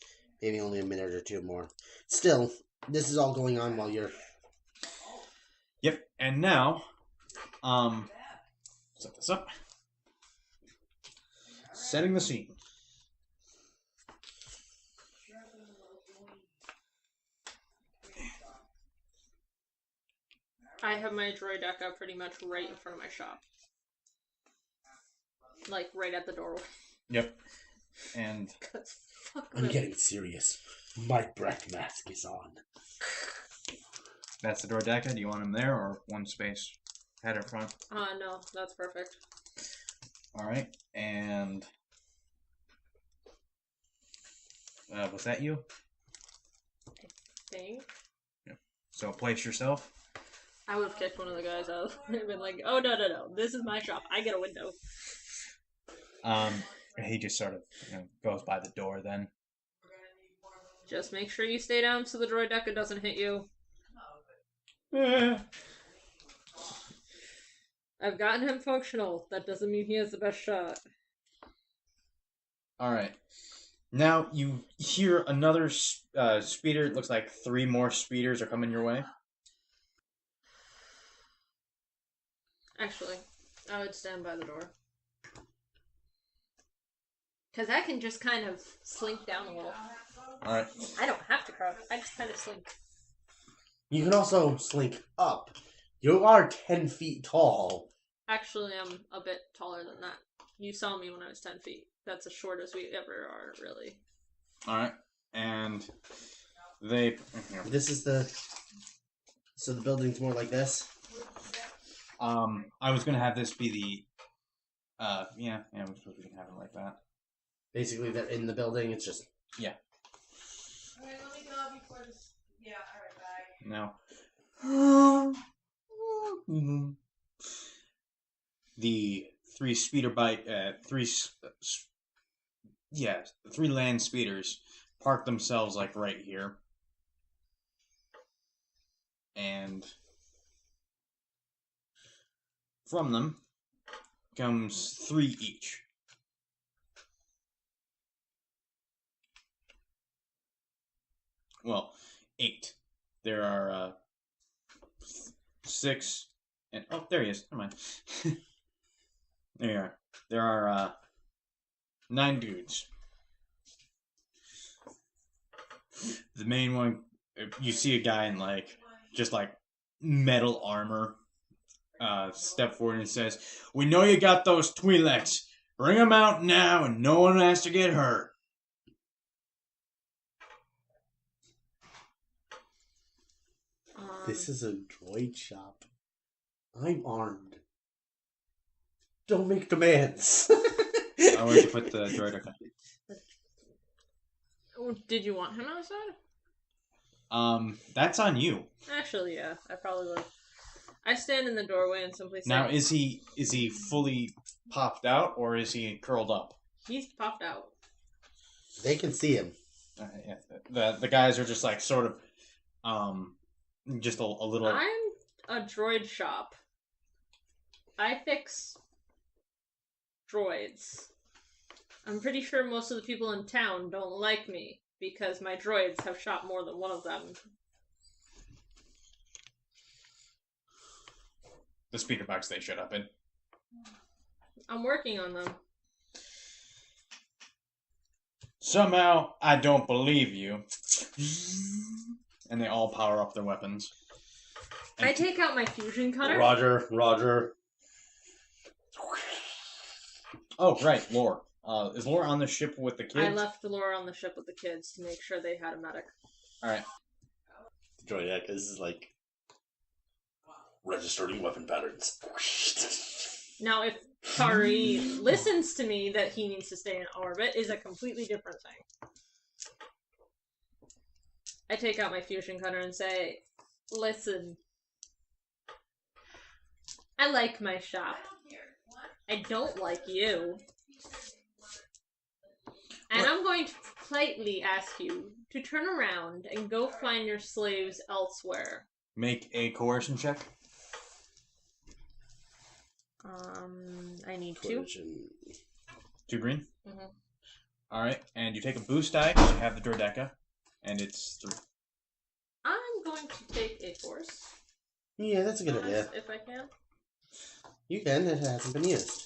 S2: Maybe only a minute or 2 more. Still, this is all going on while you're...
S1: Yep, and now, set this up. Setting the scene.
S3: I have my droideka pretty much right in front of my shop. Like, right at the doorway.
S1: Yep. And...
S2: I'm getting serious. My breath mask is on.
S1: That's the Droideka. Do you want him there or one space head or front?
S3: No, that's perfect.
S1: Alright, and... was that you?
S3: Thing?
S1: Yep. So place yourself.
S3: I would have kicked one of the guys out and been like, "Oh no! This is my shop. I get a window."
S1: He just sort of goes by the door then.
S3: Just make sure you stay down so the droideka doesn't hit you. I've gotten him functional. That doesn't mean he has the best shot.
S1: Alright. Now you hear another speeder. It looks like 3 more speeders are coming your way.
S3: Actually, I would stand by the door. Because I can just kind of slink down a little.
S1: Alright.
S3: I don't have to crouch. I just kind of slink.
S2: You can also slink up. You are 10 feet tall.
S3: Actually, I'm a bit taller than that. You saw me when I was 10 feet. That's as short as we ever are, really.
S1: Alright. And they...
S2: This is the... So the building's more like this?
S1: I was going to have this be the... yeah, we can have it like that.
S2: Basically, they're in the building, it's just...
S1: Yeah.
S4: Alright, let me go before this... Yeah, alright, bye.
S1: Now... The 3 speeder bike... 3 land speeders park themselves, like, right here. And... from them comes 3 each. Well, 8. There are 6 and oh, there he is. Never mind. There you are. There are 9 dudes. The main one, you see a guy in just metal armor. Step forward and says, "We know you got those Twi'leks. Bring them out now, and no one has to get hurt."
S2: This is a droid shop. I'm armed. Don't make demands.
S1: I want to put the droid.
S3: Did you want him outside?
S1: That's on you.
S3: Actually, yeah. I probably would. I stand in the doorway and simply say...
S1: Now, is he fully popped out, or is he curled up?
S3: He's popped out.
S2: They can see him.
S1: Yeah. The guys are just sort of, just a little...
S3: I'm a droid shop. I fix droids. I'm pretty sure most of the people in town don't like me because my droids have shot more than one of them.
S1: The speeder box they shut up in.
S3: I'm working on them.
S1: Somehow, I don't believe you. And they all power up their weapons.
S3: I take out my fusion cutter.
S2: Roger.
S1: Oh, right, Lore. Is Lore on the ship with the kids?
S3: I left Laura on the ship with the kids to make sure they had a medic.
S1: Alright.
S2: Droid, this is registering weapon patterns.
S3: Now, if Tari listens to me that he needs to stay in orbit is a completely different thing. I take out my fusion cutter and say, "Listen, I like my shop. I don't like you. And I'm going to politely ask you to turn around and go find your slaves elsewhere."
S1: Make a coercion check.
S3: I need 2.
S1: 2 green?
S3: Mhm.
S1: Alright, and you take a boost die because you have the Droideka, and it's 3.
S3: I'm going to take a force.
S2: Yeah, that's a good idea.
S3: If I can.
S2: You can, it hasn't been used.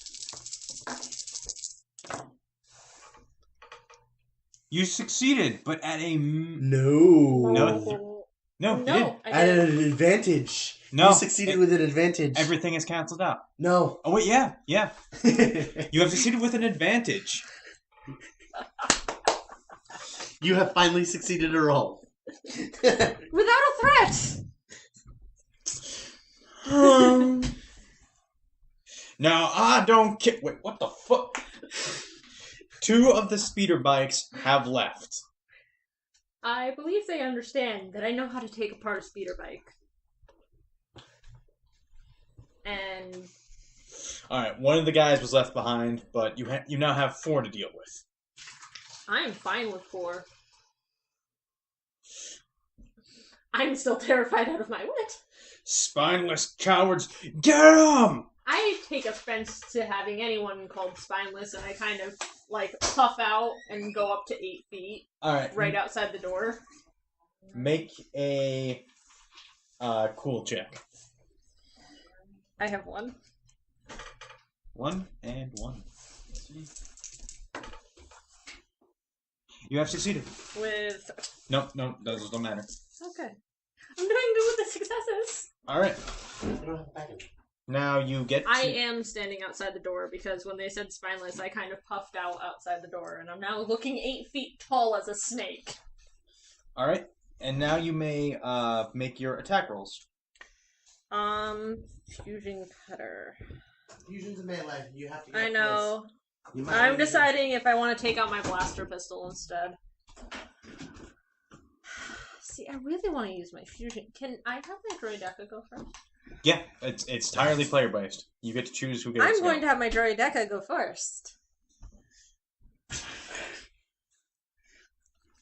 S1: You succeeded, but at a...
S2: No.
S1: No, you
S3: No,
S1: didn't.
S3: I
S2: At
S3: didn't.
S2: an advantage.
S1: No.
S2: You succeeded with an advantage.
S1: Everything is canceled out.
S2: No.
S1: Oh, wait, yeah. You have succeeded with an advantage.
S2: You have finally succeeded a roll.
S3: Without a threat!
S1: Now, I don't care. Wait, what the fuck? 2 of the speeder bikes have left.
S3: I believe they understand that I know how to take apart a speeder bike. And
S1: All right, one of the guys was left behind, but you now have 4 to deal with.
S3: I'm fine with 4. I'm still terrified out of my wit.
S1: Spineless cowards, get 'em!
S3: I take offense to having anyone called spineless, and I kind of, puff out and go up to 8 feet,
S1: All right,
S3: right outside the door.
S1: make a cool check.
S3: I have 1.
S1: 1 and 1. You have succeeded.
S3: With...
S1: No, those don't matter.
S3: Okay. I'm doing good with the successes.
S1: All right,
S2: You don't have a bag.
S1: now you get.
S3: I am standing outside the door because when they said spineless, I kind of puffed out outside the door, and I'm now looking 8 feet tall as a snake.
S1: All right, and now you may make your attack rolls.
S3: Fusion cutter.
S2: Fusion's a melee. You have to get
S3: I know.
S2: close. You might
S3: I'm
S2: need to-
S3: deciding if I want to take out my blaster pistol instead. See, I really want to use my fusion. Can I have my Droideka go first?
S1: Yeah, it's entirely player based. You get to choose who gets.
S3: I'm going to have my Droideka go first.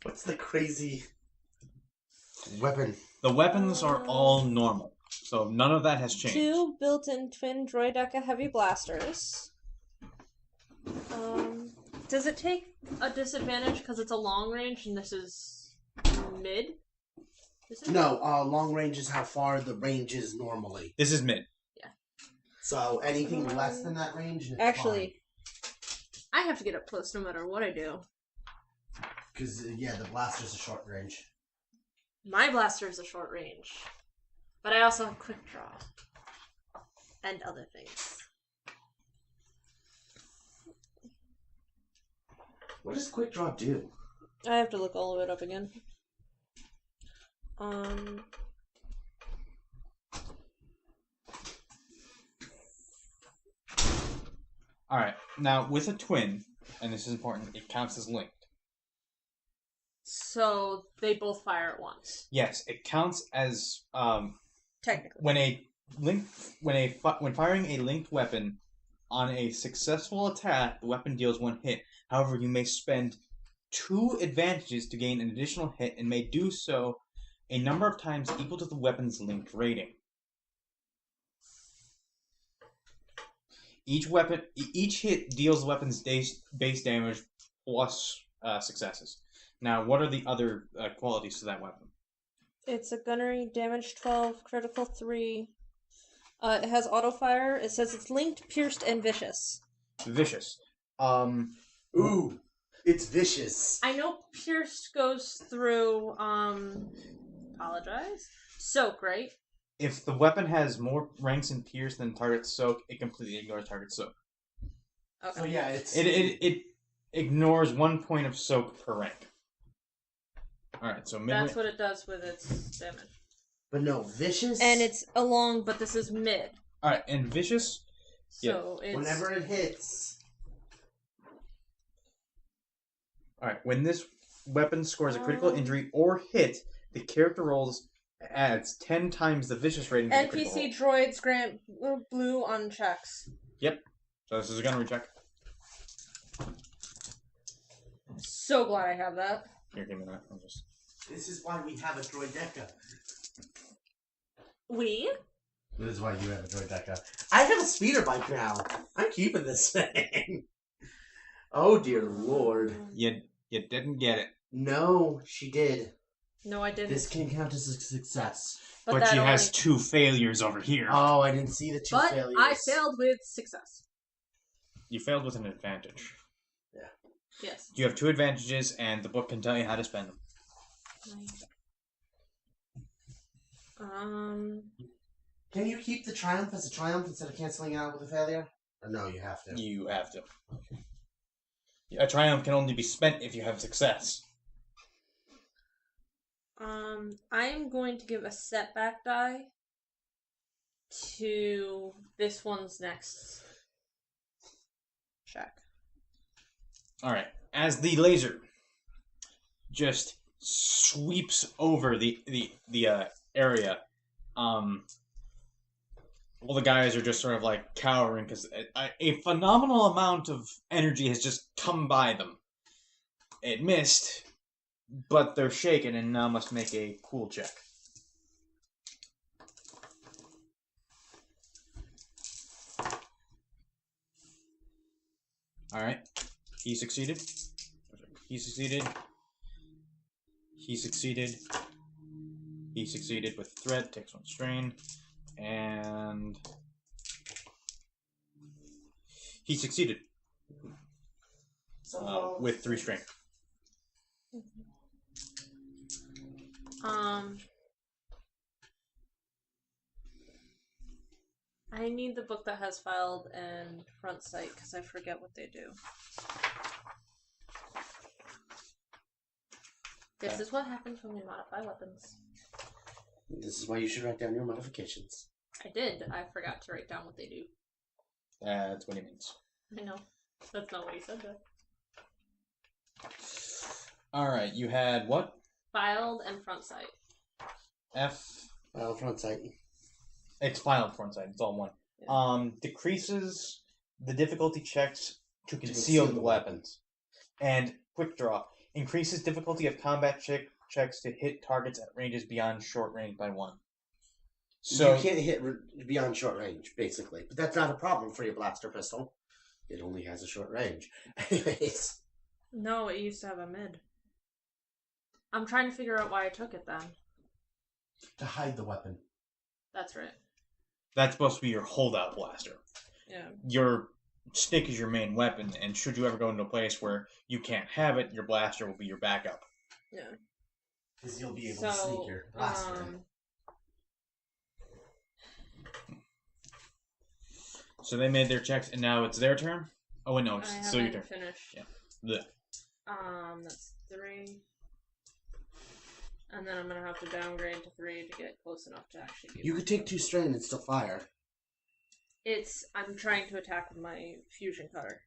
S2: What's the crazy weapon?
S1: The weapons are all normal, so none of that has changed.
S3: 2 built-in twin Droideka heavy blasters. Does it take a disadvantage because it's a long range and this is mid? Is it?
S2: No, long range is how far the range is normally.
S1: This is mid.
S2: So anything less than that range, it's
S3: Actually, I have to get up close no matter what I do.
S2: because the blaster's a short range.
S3: My blaster is a short range, but I also have quick draw and other things.
S2: What does quick draw do?
S3: I have to look all of it up again.
S1: All right, now with a twin, and this is important, it counts as linked.
S3: So they both fire at once.
S1: Yes, it counts as
S3: Technically.
S1: when firing a linked weapon on a successful attack, the weapon deals 1 hit. However, you may spend 2 advantages to gain an additional hit, and may do so a number of times equal to the weapon's linked rating. Each hit deals the weapon's base damage plus successes. Now, what are the other qualities to that weapon?
S3: It's a gunnery, damage 12, critical 3. It has auto fire. It says it's linked, pierced, and vicious.
S1: Vicious.
S2: Ooh, it's vicious.
S3: I know pierced goes through, apologize. Soak, right?
S1: If the weapon has more ranks in pierce than target soak, it completely ignores target soak.
S3: Okay.
S2: So yeah, it's
S1: It ignores 1 point of soak per rank. Alright, so mid
S3: That's what it does with its damage.
S2: but no vicious.
S3: And it's along, but this is mid.
S1: Alright, and vicious.
S3: So it's...
S2: whenever it hits.
S1: Alright, when this weapon scores a critical injury or hit, the character adds 10 times the vicious rating to the critical
S3: NPC
S1: roll.
S3: droids grant blue on checks.
S1: Yep. So this is a gunnery check.
S3: So glad I have that.
S1: Here, give me that. I'll just...
S2: This is why we have a droideca.
S3: We?
S2: This is why you have a droideca. I have a speeder bike now. I'm keeping this thing. Oh dear lord.
S1: You didn't get it.
S2: No, she did.
S3: No, I didn't.
S2: This can count as a success.
S1: But
S3: that
S1: she
S3: only...
S1: has 2 failures over here.
S2: Oh, I didn't see the 2
S3: But
S2: failures.
S3: I failed with success.
S1: You failed with an advantage.
S3: Yes.
S1: You have 2 advantages, and the book can tell you how to spend them.
S2: Can you keep the triumph as a triumph instead of canceling it out with a failure? Or no, you have to.
S1: You have to. A triumph can only be spent if you have success.
S3: I am going to give a setback die to this one's next check.
S1: Alright. As the laser just sweeps over the area, all the guys are just sort of like cowering because a phenomenal amount of energy has just come by them. It missed, but they're shaken and now must make a cool check. Alright. He succeeded. He succeeded. He succeeded. He succeeded with threat, takes 1 strain. And he succeeded with 3 strain.
S3: I need the book that has filed and front sight because I forget what they do. This is what happens when we modify weapons.
S2: This is why you should write down your modifications.
S3: I did. I forgot to write down what they do.
S1: That's what he means.
S3: I know. That's not what he said, though.
S1: Alright, you had what?
S3: Filed and front sight.
S1: F.
S2: Front sight.
S1: It's filed front side. It's all one.
S3: Yeah.
S1: Decreases the difficulty checks to conceal the weapons. And quick draw. Increases difficulty of combat checks to hit targets at ranges beyond short range by 1. So
S2: you can't hit beyond short range, basically. But that's not a problem for your blaster pistol. It only has a short range. Anyways.
S3: No, it used to have a mid. I'm trying to figure out why I took it then.
S2: To hide the weapon.
S3: That's right.
S1: that's supposed to be your holdout blaster.
S3: Yeah.
S1: Your stick is your main weapon, and should you ever go into a place where you can't have it, your blaster will be your backup.
S3: Yeah.
S2: Because you'll be able to sneak your blaster in.
S1: So they made their checks, and now it's their turn? Oh, wait, no,
S3: I
S1: it's still your turn.
S3: haven't finished.
S1: Yeah. Blech.
S3: That's 3. And then I'm gonna have to downgrade to 3 to get close enough to actually be.
S2: You could take 2 strain and still fire.
S3: I'm trying to attack with my fusion cutter.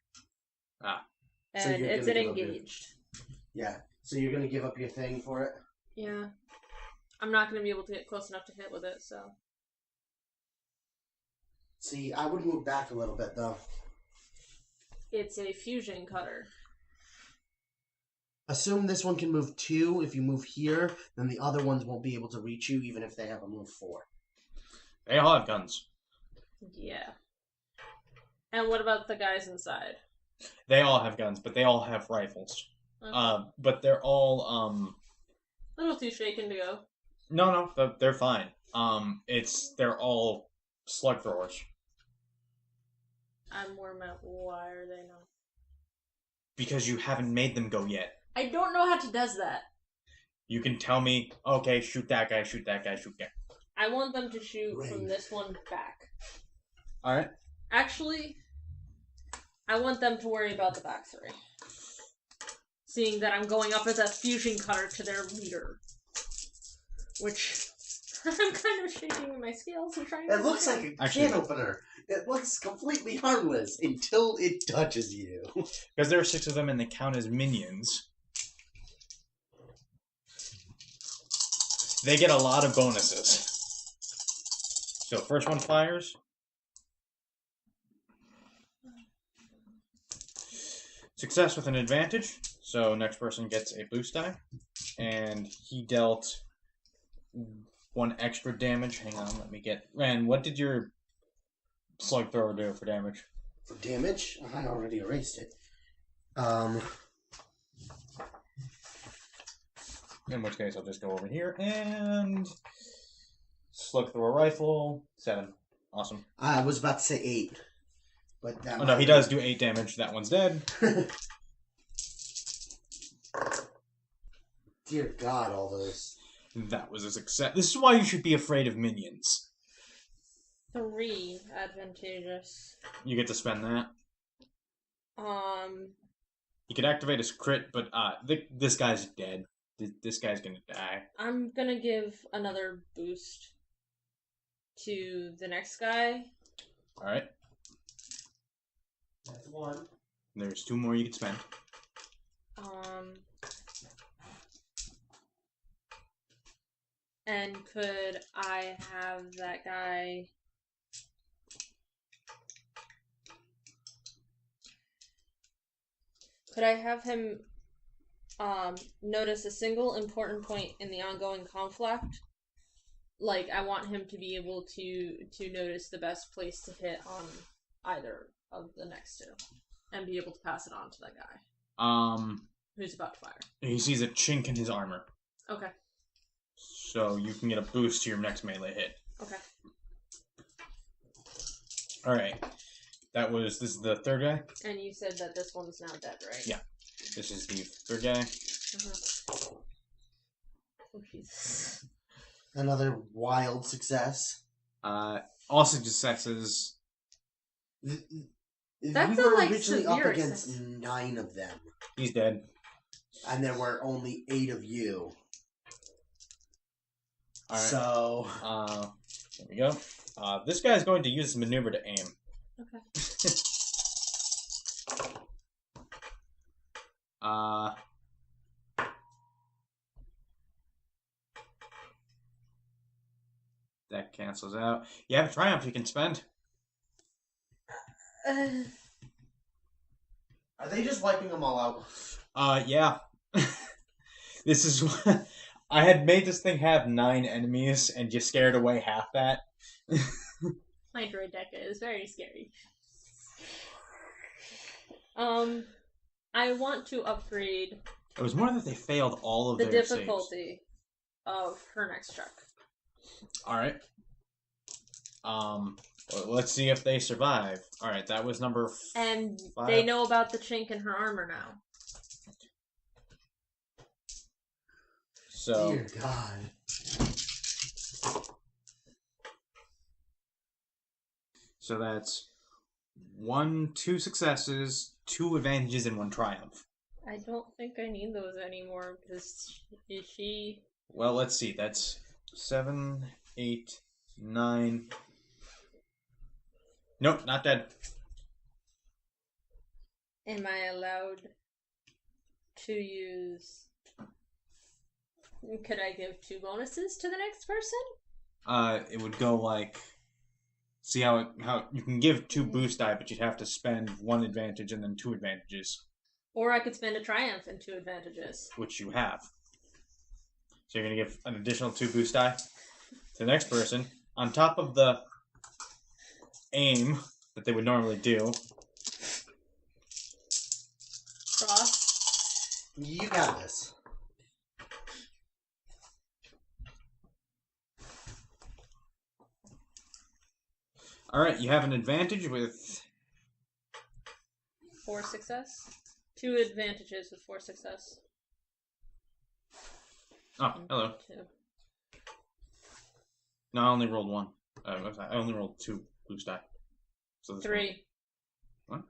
S1: Ah.
S3: And
S2: So you're
S3: it's
S2: gonna
S3: an
S2: give up your-
S3: engaged.
S2: Yeah. So you're going to give up your thing for it?
S3: Yeah. I'm not gonna be able to get close enough to hit with it, so.
S2: See, I would move back a little bit, though.
S3: It's a fusion cutter.
S2: Assume this one can move 2. If you move here, then the other ones won't be able to reach you, even if they have a move 4.
S1: They all have guns.
S3: Yeah. And what about the guys inside?
S1: They all have guns, but they all have rifles.
S3: Okay.
S1: But they're all,
S3: A little too shaken to go.
S1: No, they're fine. They're all slug throwers.
S3: I'm more meant, why are they not?
S1: Because you haven't made them go yet.
S3: I don't know how to does that.
S1: You can tell me, okay, shoot that guy, shoot that guy, shoot that.
S3: I want them to shoot from
S2: Ring.
S3: this one back.
S1: Alright.
S3: Actually, I want them to worry about the back 3. Seeing that I'm going up as a fusion cutter to their leader. Which, I'm kind of shaking my scales and trying to...
S2: It looks like a
S1: Actually-
S2: can opener. It looks completely harmless until it touches you.
S1: Because there are 6 of them and they count as minions. They get a lot of bonuses. So first one fires. Success with an advantage. So next person gets a boost die. And he dealt 1 extra damage. Hang on, let me get... Ren, what did your slug thrower do for damage?
S2: For damage, I already erased it.
S1: In which case, I'll just go over here and slug through a rifle. 7. Awesome.
S2: I was about to say 8. But that
S1: Oh no, he does do 8 damage. That one's dead.
S2: Dear God, all those.
S1: That was a success. This is why you should be afraid of minions.
S3: 3 advantageous.
S1: You get to spend that.
S3: Um,
S1: You could activate his crit, but this guy's dead. This guy's gonna die.
S3: I'm gonna give another boost to the next guy.
S1: Alright.
S2: That's 1.
S1: There's 2 more you could spend.
S3: And could I have that guy Could I have him notice a single important point in the ongoing conflict? Like, I want him to be able to notice the best place to hit on either of the next two, and be able to pass it on to that guy who's about to fire.
S1: He sees a chink in his armor,
S3: Okay.
S1: so you can get a boost to your next melee hit.
S3: Okay.
S1: All right. This is the third guy.
S3: And you said that this one's now dead, right?
S1: Yeah. This is the third guy.
S3: Oh, Jesus.
S2: Another wild success.
S1: All successes.
S3: That's
S2: we
S3: a,
S2: were
S3: like,
S2: originally up
S3: severe
S2: against
S3: success.
S2: 9 of them,
S1: He's dead.
S2: and there were only 8 of you.
S1: All right.
S2: So
S1: There we go. This guy's going to use his maneuver to aim.
S3: Okay.
S1: That cancels out. You have a triumph you can spend.
S2: are they just wiping them all out?
S1: Yeah. This is what I had made this thing have 9 enemies and just scared away half that.
S3: My Droideka is very scary. I want to upgrade
S1: It was more that they failed all of
S3: the
S1: their saves.
S3: difficulty of her next check.
S1: All right. Well, let's see if they survive. All right, that was number
S3: And
S1: 5.
S3: they know about the chink in her armor now.
S1: So
S2: Dear God.
S1: So that's 2 successes, 2 advantages, and 1 triumph.
S3: I don't think I need those anymore because is she?
S1: Well, let's see. That's 7, 8, 9. Nope, not dead.
S3: Am I allowed to use? Could I give 2 bonuses to the next person?
S1: It would go like. See how you can give 2 boost die, but you'd have to spend 1 advantage and then 2 advantages,
S3: Or I could spend a triumph and 2 advantages.
S1: which you have. So you're gonna give an additional 2 boost die to the next person on top of the aim that they would normally do.
S3: Cross.
S2: You got this.
S1: All right, you have an advantage with
S3: 4 success. 2 advantages with 4 success.
S1: oh hello.
S3: 2.
S1: No, I only rolled 1. I only rolled 2 boost die. So this
S3: 3.
S1: What?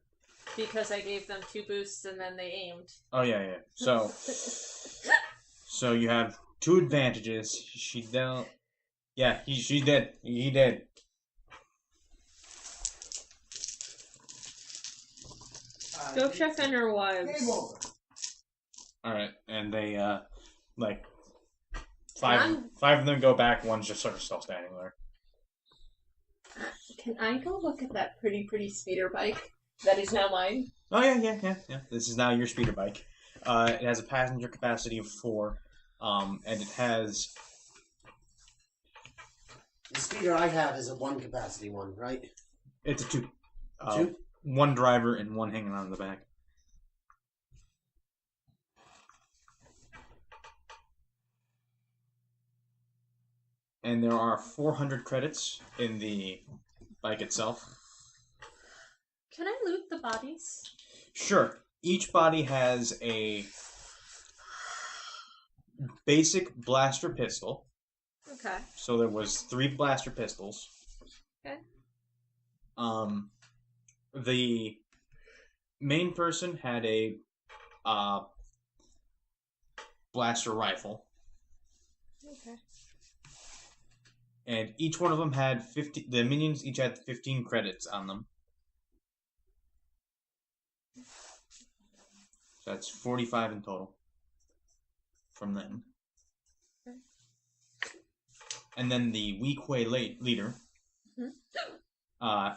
S3: Because I gave them 2 boosts and then they aimed.
S1: Oh yeah. So you have 2 advantages. She dealt. Yeah, she did. He did.
S3: Go check on your wives.
S2: Game over.
S1: All right, and they like
S3: Can
S1: five of them go back. One's just sort of still standing there.
S3: Can I go look at that pretty speeder bike that is now mine?
S1: Oh yeah. This is now your speeder bike. It has a passenger capacity of 4, and it has
S2: The speeder I have is a 1 capacity one, right?
S1: it's a 2.
S2: 2?
S1: 1 driver and 1 hanging on in the back. And there are 400 credits in the bike itself.
S3: Can I loot the bodies?
S1: Sure. Each body has a basic blaster pistol.
S3: Okay.
S1: So there was 3 blaster pistols.
S3: Okay.
S1: The main person had a blaster rifle,
S3: Okay.
S1: and each one of them had 50. The minions each had 15 credits on them. So that's 45 in total from them.
S3: Okay.
S1: And then the Weak Way leader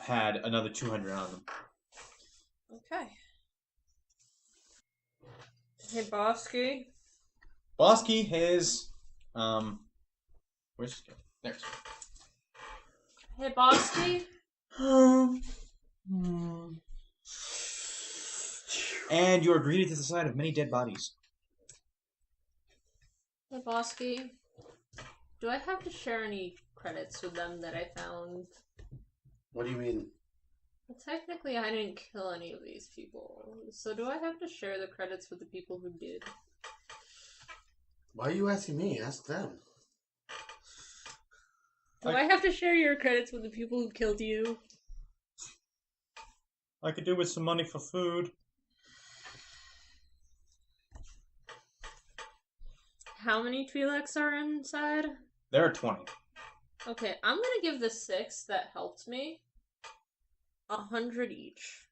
S1: had another 200 on them.
S3: Okay. Hey, Bosky.
S1: Bosky has where's his kid? There's.
S3: Hey, Bosky.
S1: And you are greeted to the side of many dead bodies.
S3: Hey, Bosky. Do I have to share any credits with them that I found?
S2: What do you mean?
S3: Well, technically, I didn't kill any of these people. So do I have to share the credits with the people who did?
S2: Why are you asking me? Ask them.
S3: Do I have to share your credits with the people who killed you?
S1: I could do with some money for food.
S3: How many Twi'leks are inside?
S1: There are 20.
S3: Okay, I'm gonna give the 6 that helped me 100 each.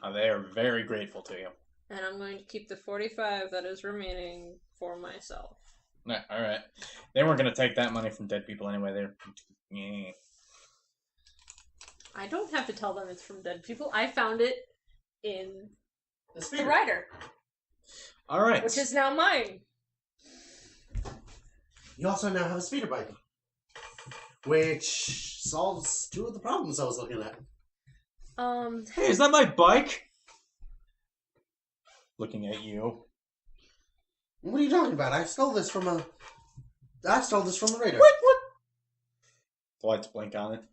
S1: They are very grateful to you.
S3: And I'm going to keep the 45 that is remaining for myself.
S1: Yeah, alright. They weren't going to take that money from dead people anyway. They're... Yeah.
S3: I don't have to tell them it's from dead people. I found it in the
S2: Right.
S3: Rider,
S1: Alright.
S3: which is now mine.
S2: You also now have a speeder bike, which solves 2 of the problems I was looking at.
S1: Hey, is that my bike? Looking at you.
S2: What are you talking about? I stole this from a raider.
S1: What? The lights blink on it.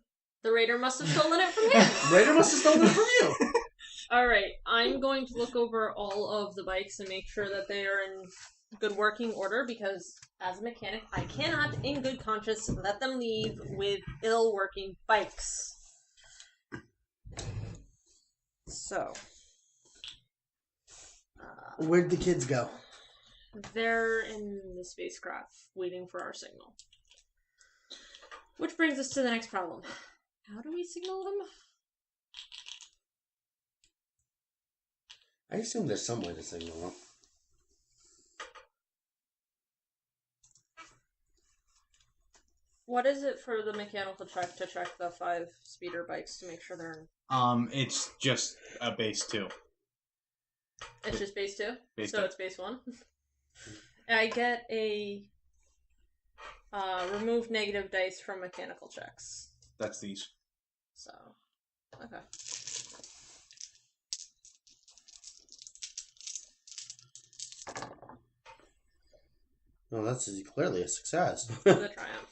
S3: The Raider must have stolen it from him.
S2: Raider must have stolen it from you.
S3: Alright, I'm going to look over all of the bikes and make sure that they are in good working order, because as a mechanic, I cannot, in good conscience, let them leave with ill working bikes. So.
S2: Where'd the kids go?
S3: They're in the spacecraft, waiting for our signal. Which brings us to the next problem. How do we signal them?
S2: I assume there's some way to signal them.
S3: What is it for the mechanical check to check the 5 speeder bikes to make sure they're in?
S1: It's just a base 2.
S3: It's just base 2?
S1: Base
S3: So
S1: 2.
S3: it's base 1? I get a remove negative dice from mechanical checks.
S1: That's these.
S3: So, okay.
S2: Well, that's clearly a success.
S3: The triumph.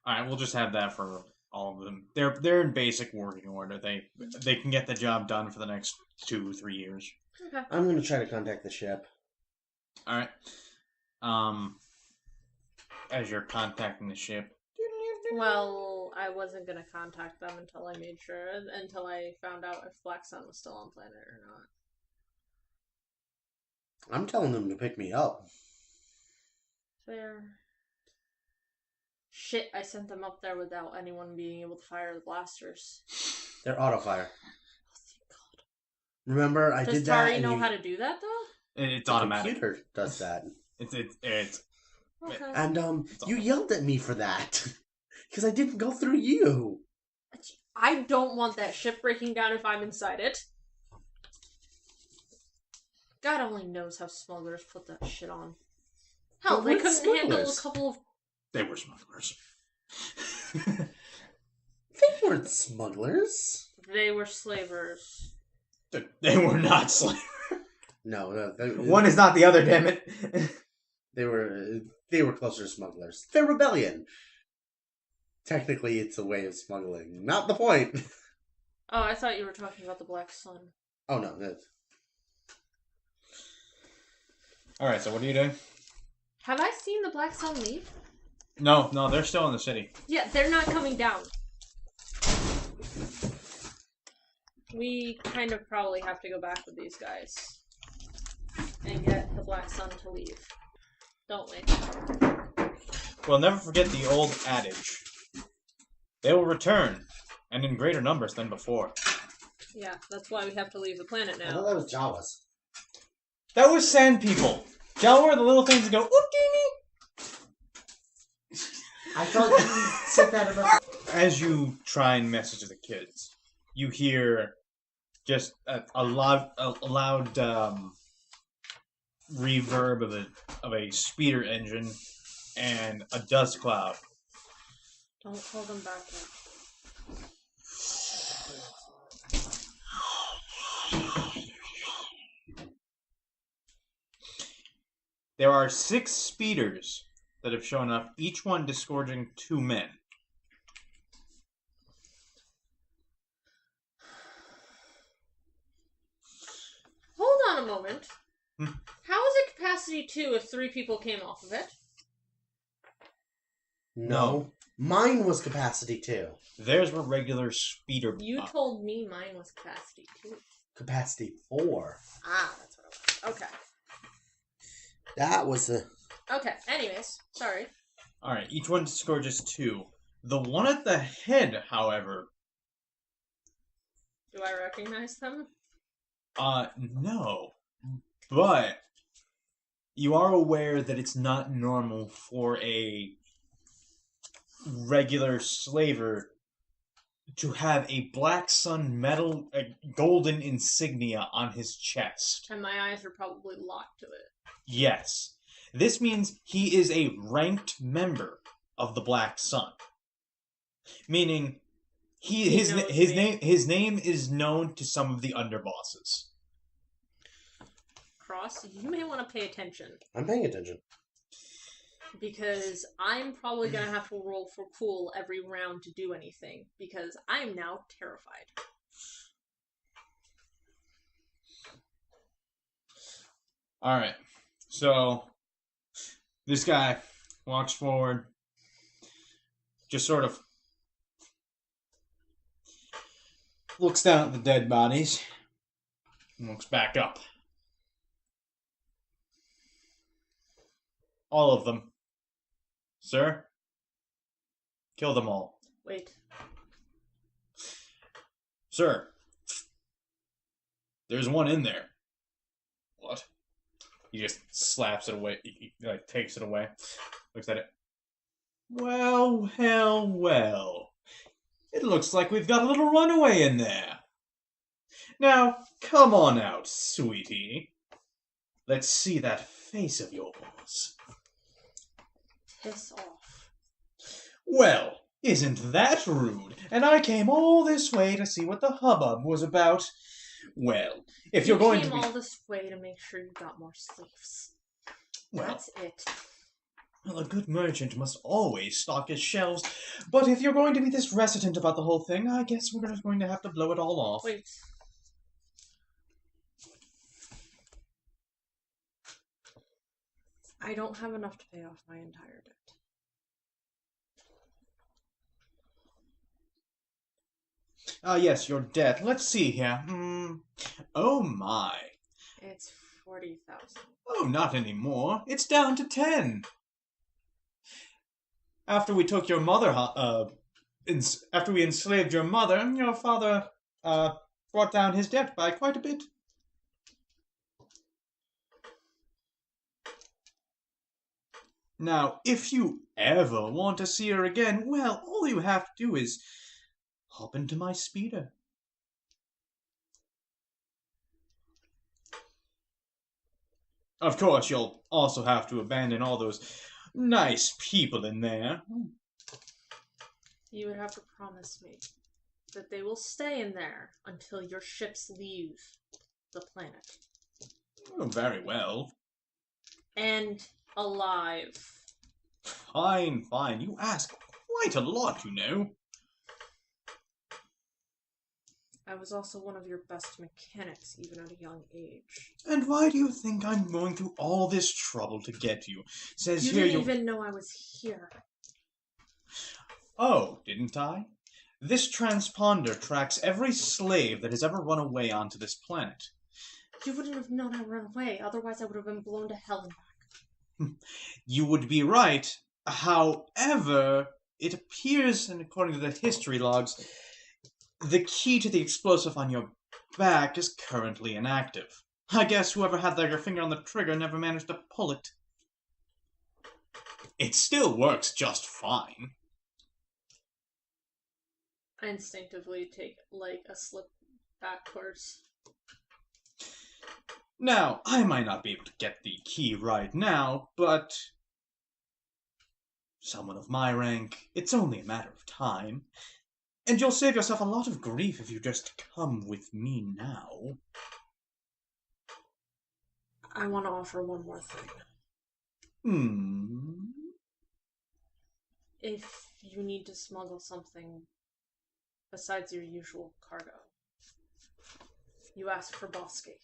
S1: Alright, we'll just have that for all of them. They're in basic working order. They can get the job done for the next 2-3 years.
S3: Okay.
S2: I'm going to try to contact the ship.
S1: Alright. As you're contacting the ship.
S3: Well, I wasn't gonna contact them until I found out if Black Sun was still on planet or not.
S2: I'm telling them to pick me up.
S3: Fair. Shit, I sent them up there without anyone being able to fire the blasters.
S2: They're auto fire.
S3: Oh, thank God.
S2: Remember, I
S3: Does
S2: did that.
S3: Tari
S2: and
S3: know
S2: you-
S3: how to do that, though?
S1: It's
S2: the
S1: automatic.
S2: computer does that.
S1: It's
S3: Okay.
S2: And you yelled at me for that because I didn't go through you.
S3: I don't want that ship breaking down if I'm inside it. God only knows how smugglers put that shit on. Hell,
S2: But
S3: they
S2: we're
S3: couldn't handle a
S2: smugglers.
S3: couple of...
S1: They were smugglers.
S2: They weren't smugglers.
S3: They were slavers.
S1: They were not slaves.
S2: No,
S1: One is not the other, damn it.
S2: They were closer to smugglers. They're rebellion. Technically, it's a way of smuggling. Not the point.
S3: Oh, I thought you were talking about the Black Sun.
S2: Oh no, that's...
S1: Alright, so what are you doing?
S3: Have I seen the Black Sun leave?
S1: No, they're still in the city.
S3: Yeah, they're not coming down. We kind of probably have to go back with these guys. And get the Black Sun to leave. Don't we?
S1: We'll never forget the old adage. They will return, and in greater numbers than before.
S3: Yeah, that's why we have to leave the planet
S2: I thought
S3: now.
S2: that was Jawas.
S1: That was sand people. Jawa are the little things that go, oop-dee-dee.
S2: I thought you said that about...
S1: As you try and message the kids, you hear just a loud reverb of a speeder engine and a dust cloud.
S3: Don't call them back in.
S1: There are 6 speeders that have shown up, each one disgorging 2 men.
S3: Hold on a moment.
S1: Hmm.
S3: How is it capacity 2 if 3 people came off of it?
S2: No. Mine was capacity 2.
S1: Theirs were regular speeder.
S3: You told me mine was capacity 2.
S2: Capacity 4.
S3: Ah, that's what it was. Okay.
S2: That was the...
S3: Okay, anyways, sorry.
S1: Alright, each one disgorges 2. The one at the head, however,
S3: Do I recognize them?
S1: no. But you are aware that it's not normal for a regular slaver to have a Black Sun metal, golden insignia on his chest.
S3: And my eyes are probably locked to it.
S1: Yes. This means he is a ranked member of the Black Sun. Meaning, his name is known to some of the underbosses.
S3: Cross, you may want to pay attention.
S2: I'm paying attention.
S3: Because I'm probably going to have to roll for cool every round to do anything. Because I'm now terrified.
S1: Alright. So, this guy walks forward. Just sort of looks down at the dead bodies. And looks back up. All of them. Sir? Kill them all.
S3: Wait.
S1: Sir. There's one in there. What? He just slaps it away. He takes it away. Looks at it. Well, well, well. It looks like we've got a little runaway in there. Now, come on out, sweetie. Let's see that face of yours.
S3: Piss off.
S1: Well, isn't that rude? And I came all this way to see what the hubbub was about. Well, if you're going to be...
S3: You came all this way to make sure you got more slaves.
S1: Well,
S3: that's it.
S1: Well, a good merchant must always stock his shelves. But if you're going to be this reticent about the whole thing, I guess we're just going to have to blow it all off.
S3: Wait. I don't have enough to pay off my entire debt.
S1: Yes, your debt. Let's see here. Oh my.
S3: It's 40,000.
S1: Oh, not anymore. It's down to 10. After we took your mother, after we enslaved your mother, your father, brought down his debt by quite a bit. Now, if you ever want to see her again, well, all you have to do is hop into my speeder. Of course, you'll also have to abandon all those nice people in there.
S3: You would have to promise me that they will stay in there until your ships leave the planet.
S1: Oh, very well.
S3: And alive.
S1: Fine, fine. You ask quite a lot, you know.
S3: I was also one of your best mechanics, even at a young age.
S1: And why do you think I'm going through all this trouble to get you? Says
S3: You
S1: here
S3: didn't even know I was here.
S1: Oh, didn't I? This transponder tracks every slave that has ever run away onto this planet.
S3: You wouldn't have known I ran away, otherwise I would have been blown to hell and back.
S1: You would be right. However, it appears, and according to the history logs, the key to the explosive on your back is currently inactive. I guess whoever had their finger on the trigger never managed to pull it. It still works just fine.
S3: I instinctively take, a slip backwards.
S1: Now, I might not be able to get the key right now, but someone of my rank, it's only a matter of time. And you'll save yourself a lot of grief if you just come with me now.
S3: I want to offer one more thing. If you need to smuggle something besides your usual cargo, you ask for Bosky.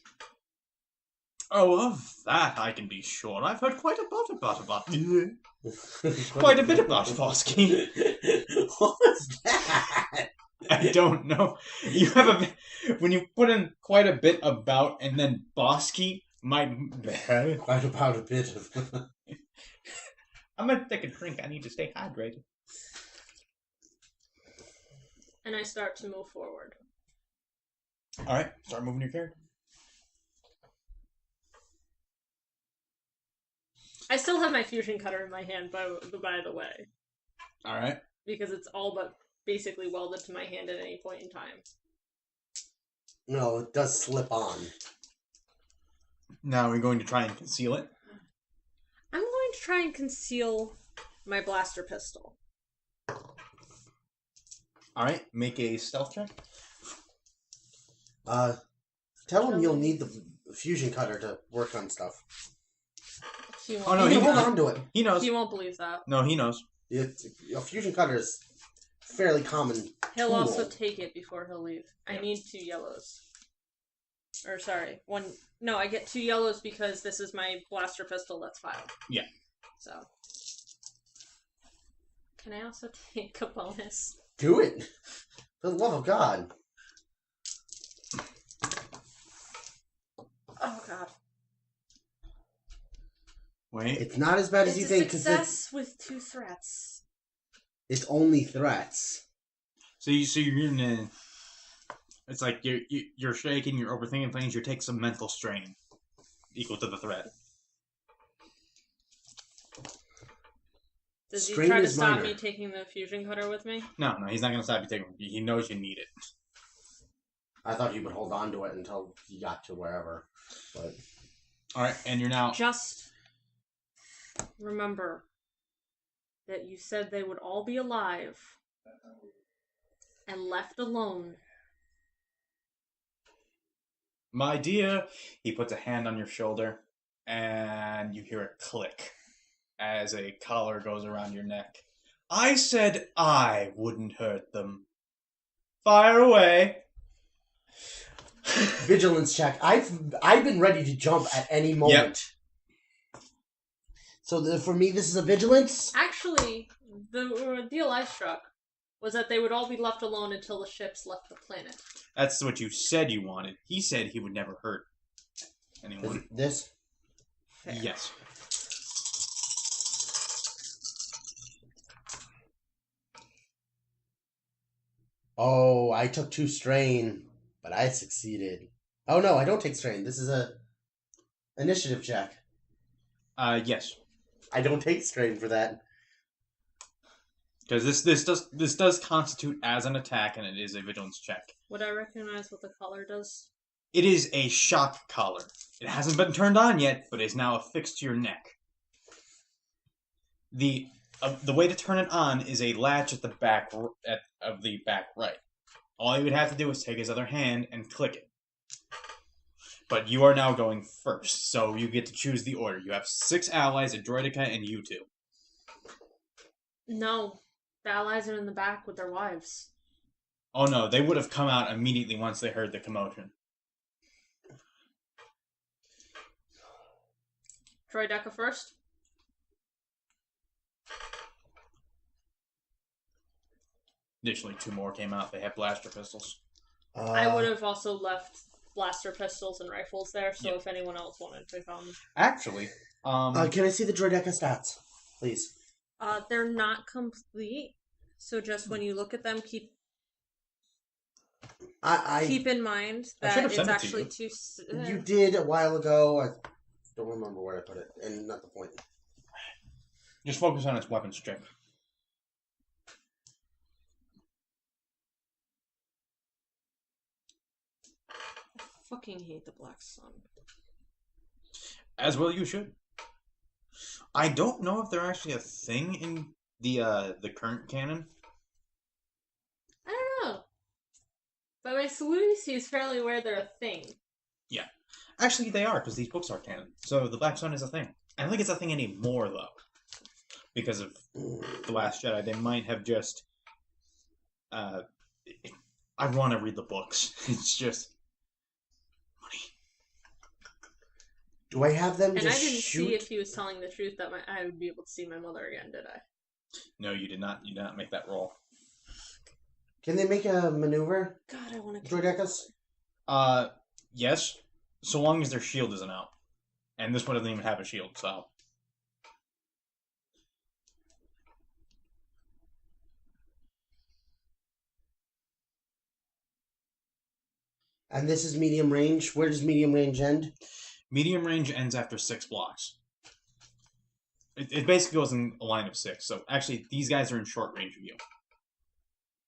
S1: Oh, of that I can be sure. I've heard quite a bit about quite a bit about Bosky.
S2: What was that?
S1: I don't know. You have when you put in quite a bit about and then Bosky,
S2: Quite about a bit of.
S1: I'm gonna take a drink. I need to stay hydrated.
S3: And I start to move forward.
S1: All right, start moving your character.
S3: I still have my fusion cutter in my hand, by the way,
S1: All right.
S3: because it's all but basically welded to my hand at any point in time.
S2: No, it does slip on.
S1: Now we're going to try and conceal it.
S3: I'm going to try and conceal my blaster pistol.
S1: All right, make a stealth check.
S2: Tell him you'll need the fusion cutter to work on stuff.
S3: He won't,
S1: Oh, no,
S2: you
S1: he
S2: can hold
S1: knows.
S2: on to it.
S1: He knows.
S3: he won't believe that.
S1: No, he knows.
S2: A fusion cutter is fairly common.
S3: He'll
S2: tool.
S3: also take it before he'll leave. I need 2 yellows. Or sorry, 1. No, I get 2 yellows because this is my blaster pistol that's filed.
S1: Yeah.
S3: So. Can I also take a bonus?
S2: Do it. For the love of God.
S3: Oh god.
S1: Wait.
S2: It's not as bad as you
S3: It's a
S2: think, because
S3: success with 2 threats.
S2: it's only threats.
S1: So you're in a. It's like you're shaking, you're overthinking things. You take some mental strain, equal to the threat.
S3: Does he
S2: Strain
S3: try to
S2: is
S3: stop
S2: minor.
S3: me taking the fusion cutter with me?
S1: No, he's not going to stop you taking. He knows you need it.
S2: I thought you would hold on to it until you got to wherever. But
S1: All right, and you're now.
S3: Just remember that you said they would all be alive and left alone.
S1: My dear, he puts a hand on your shoulder, and you hear a click as a collar goes around your neck. I said I wouldn't hurt them. Fire away.
S2: vigilance check. I've been ready to jump at any moment. So for me, this is a vigilance.
S3: Actually, the deal I struck was that they would all be left alone until the ships left the planet.
S1: That's what you said you wanted. He said he would never hurt anyone.
S2: This.
S3: Fair.
S1: Yes.
S2: Oh, I took 2 strain, but I succeeded. Oh no, I don't take strain. This is a initiative check.
S1: Yes.
S2: I don't take strain for that.
S1: Because this does constitute as an attack, and it is a vigilance check.
S3: Would I recognize what the collar does?
S1: It is a shock collar. It hasn't been turned on yet, but is now affixed to your neck. The way to turn it on is a latch at the back of the back right. All you would have to do is take his other hand and click it. But you are now going first, so you get to choose the order. You have 6 allies, a droidica, and you 2.
S3: No. The allies are in the back with their wives.
S1: Oh no, they would have come out immediately once they heard the commotion.
S3: Droideca first.
S1: Additionally, 2 more came out. They have blaster pistols.
S3: I would have also left blaster pistols and rifles there, so
S1: Yeah.
S3: if anyone else wanted to come.
S1: Actually,
S2: Can I see the Droideca stats, please?
S3: They're not complete, so just when you look at them, keep in mind
S1: I
S3: that
S1: should have
S3: it's
S1: sent it to
S3: actually
S1: you.
S3: too.
S2: You did a while ago. I don't remember where I put it, and not the point.
S1: just focus on its weapons check.
S3: I fucking hate the Black Sun.
S1: As well you should. I don't know if they're actually a thing in the current canon.
S3: I don't know. But my saluting is fairly aware they're a thing.
S1: Yeah. Actually, they are, because these books are canon. So the Black Sun is a thing. I don't think it's a thing anymore, though. Because of The Last Jedi. They might have just... I want to read the books. It's just... money.
S2: Do I have them
S3: And
S2: just
S3: I didn't
S2: shoot?
S3: see if he was telling the truth that I would be able to see my mother again, did I?
S1: No, you did not. You did not make that roll.
S2: Can they make a maneuver,
S3: God, I want to.
S2: Droidekkas?
S1: Yes. So long as their shield isn't out. And this one doesn't even have a shield, so...
S2: And this is medium range. Where does medium range end?
S1: Medium range ends after 6 blocks. It basically goes in a line of 6. So actually, these guys are in short range of you.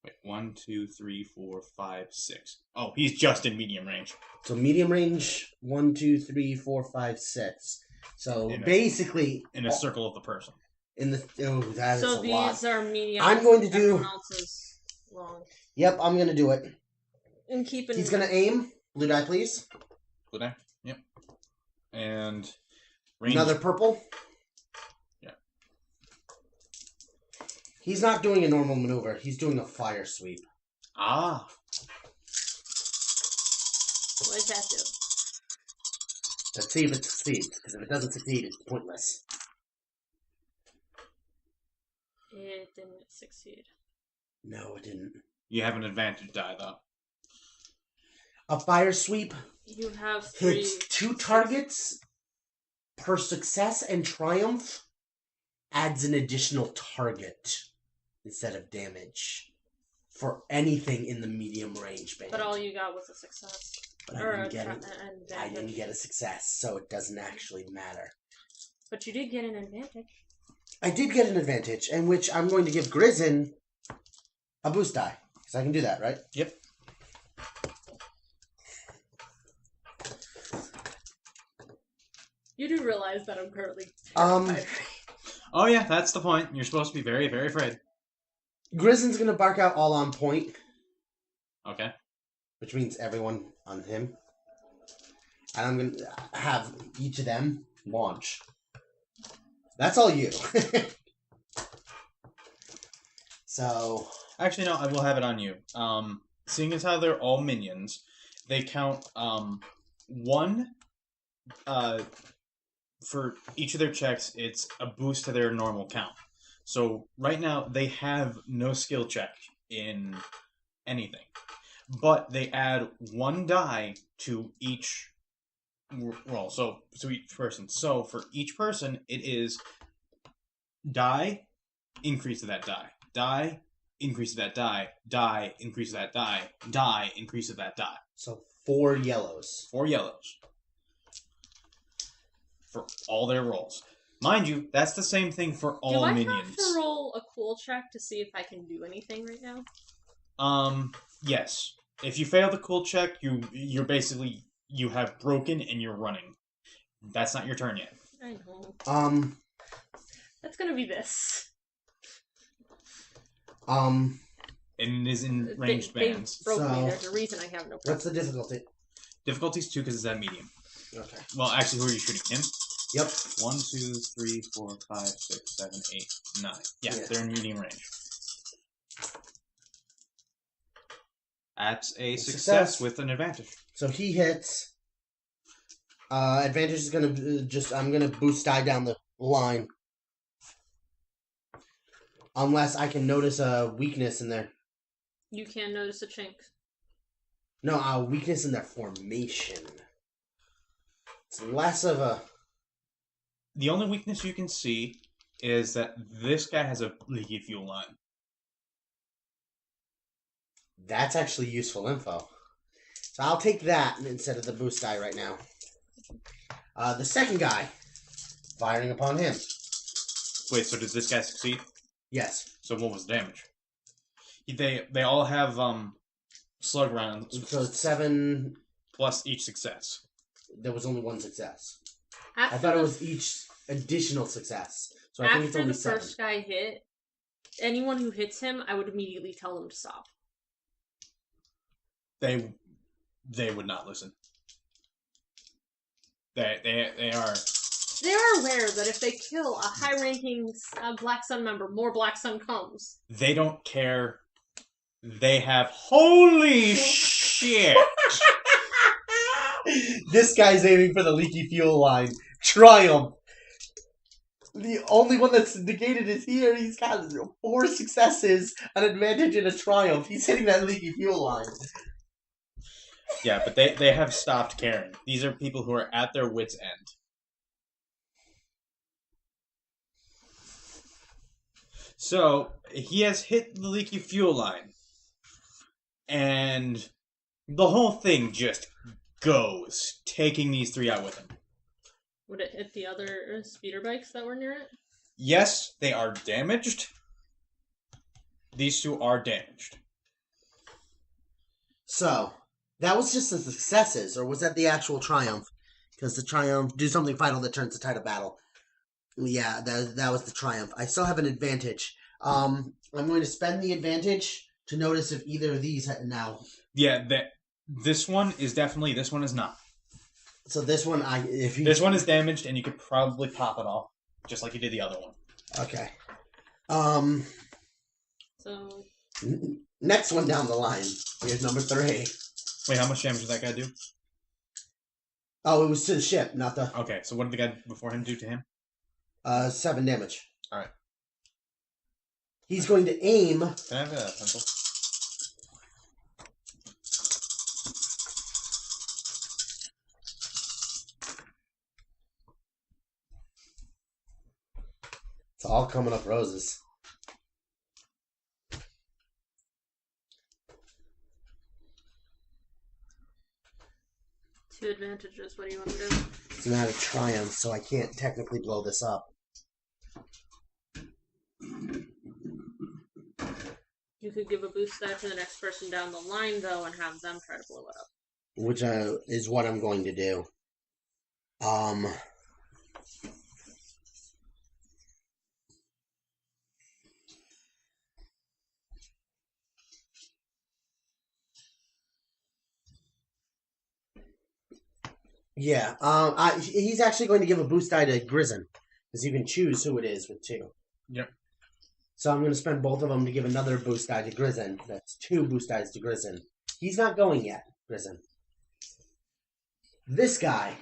S1: Wait, 1, 2, 3, 4, 5, 6. Oh, he's just in medium range.
S2: So medium range, 1, 2, 3, 4, 5, 6. So basically,
S1: in a circle of the person.
S2: in the that is
S3: So
S2: a
S3: these
S2: lot.
S3: are medium.
S2: I'm going to do.
S3: Everyone else is long.
S2: Yep, I'm gonna do it.
S3: And keeping.
S2: He's gonna aim. Blue die, please.
S1: Blue die? Yep. And range.
S2: Another purple.
S1: Yeah.
S2: He's not doing a normal maneuver. He's doing a fire sweep.
S1: Ah.
S3: What does that do?
S2: Let's see if it succeeds. Because if it doesn't succeed, it's pointless.
S3: It didn't succeed.
S2: No, it didn't.
S1: You have an advantage die, though.
S2: A fire sweep
S3: You have 3.
S2: hits 2 targets per success, and triumph adds an additional target instead of damage for anything in the medium range band.
S3: But all you got was a success.
S2: But
S3: Or
S2: I
S3: a
S2: didn't get
S3: an
S2: it.
S3: advantage.
S2: I didn't get a success, so it doesn't actually matter.
S3: But you did get an advantage.
S2: I did get an advantage, in which I'm going to give Grizzin a boost die. Because I can do that, right?
S1: Yep.
S3: You do realize that I'm currently
S2: Um,
S3: terrified.
S1: Oh, yeah, that's the point. You're supposed to be very, very afraid.
S2: Grizzin's going to bark out all on point,
S1: Okay.
S2: which means everyone on him. And I'm going to have each of them launch. That's all you. So,
S1: Actually, no, I will have it on you. Seeing as how they're all minions, they count, 1, for each of their checks, it's a boost to their normal count. So right now they have no skill check in anything, but they add 1 die to each roll. So each person. So for each person, it is die, increase of that die, die, increase of that die, die, increase of that die, die, increase of that die.
S2: so 4 yellows.
S1: 4 yellows. For all their rolls. Mind you, that's the same thing for all
S3: do I
S1: minions.
S3: have to roll a cool check to see if I can do anything right now?
S1: Yes. If you fail the cool check, you're basically you have broken and you're running. That's not your turn yet.
S3: I know. That's gonna be this.
S1: And it is in ranged
S3: They
S1: bands.
S3: broke me.
S2: So-
S3: There's a reason I have no.
S2: What's the difficulty?
S1: Difficulty's 2 because it's at medium.
S2: Okay.
S1: Well, actually, who are you shooting? Him?
S2: Yep.
S1: 1, 2, 3, 4, 5, 6, 7, 8, 9. Yeah,
S2: Yeah.
S1: they're in medium range. That's a success with an advantage.
S2: So he hits. Advantage is going to I'm going to boost die down the line. Unless I can notice a weakness in there.
S3: You can notice a chink.
S2: No, a weakness in their formation. It's less of a...
S1: The only weakness you can see is that this guy has a leaky fuel line.
S2: That's actually useful info. So I'll take that instead of the boost die right now. The second guy. Firing upon him.
S1: Wait, so did this guy succeed?
S2: Yes.
S1: So what was the damage? They all have slug rounds
S2: So it's 7...
S1: plus each success.
S2: There was only 1 success.
S3: After
S2: I thought it
S3: the-
S2: was each additional success. So I think it's
S3: after
S2: only
S3: the
S2: 7.
S3: first guy hit, anyone who hits him, I would immediately tell them to stop.
S1: They would not listen. They are.
S3: They are aware that if they kill a high-ranking Black Sun member, more Black Sun comes.
S1: They don't care. They have holy shit.
S2: This guy's aiming for the leaky fuel line. Triumph. The only one that's negated is here. He's got 4 successes, an advantage, and a triumph. He's hitting that leaky fuel line.
S1: Yeah, but they have stopped caring. These are people who are at their wits' end. So he has hit the leaky fuel line, and the whole thing just goes, taking these 3 out with him.
S3: Would it hit the other speeder bikes that were near it?
S1: Yes, they are damaged. These 2 are damaged.
S2: So, that was just the successes, or was that the actual triumph? Because the triumph, do something final that turns the tide of battle. Yeah, that was the triumph. I still have an advantage. I'm going to spend the advantage to notice if either of these now.
S1: Yeah, this one is definitely. This one is not.
S2: So this one,
S1: This one is damaged, and you could probably pop it off, just like you did the other one.
S2: Okay.
S3: So
S2: Next one down the line. Here's number 3.
S1: Wait, how much damage did that guy do?
S2: Oh, it was to the ship, not the
S1: Okay, so what did the guy before him do to him?
S2: 7 damage.
S1: All right.
S2: He's going to aim.
S1: Can I have a pencil?
S2: It's all coming up roses.
S3: two advantages. What do you want to do?
S2: It's not a triumph, so I can't technically blow this up.
S3: You could give a boost die to the next person down the line, though, and have them try to blow it up.
S2: Which is what I'm going to do. Yeah, he's actually going to give a boost die to Grizzin, because you can choose who it is with 2.
S1: Yep.
S2: So I'm going to spend both of them to give another boost die to Grizzin. That's 2 boost dies to Grizzin. He's not going yet, Grizzin. This guy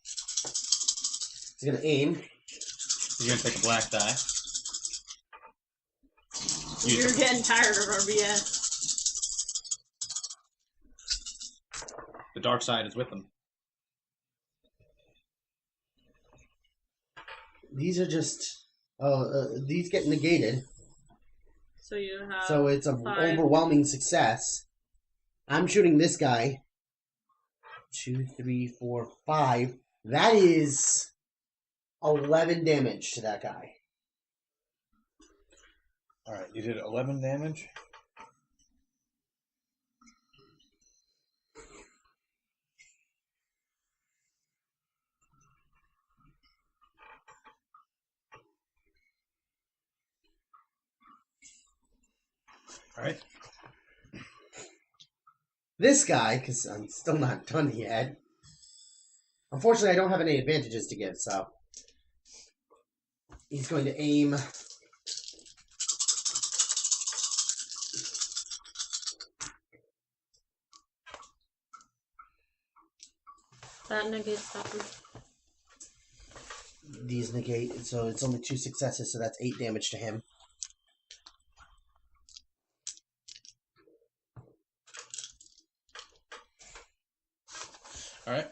S2: is going to aim.
S1: He's going to take a black die.
S3: You're getting tired of our BS.
S1: The dark side is with them.
S2: These are just... these get negated.
S3: So you have.
S2: So it's a
S3: 5.
S2: overwhelming success. I'm shooting this guy. 2, 3, 4, 5. That is 11 damage to that guy.
S1: Alright, you did 11 damage. Alright.
S2: This guy, because I'm still not done yet. Unfortunately, I don't have any advantages to give, so. He's going to aim.
S3: That negates that boost.
S2: These negate, so it's only 2 successes, so that's 8 damage to him.
S1: Alright.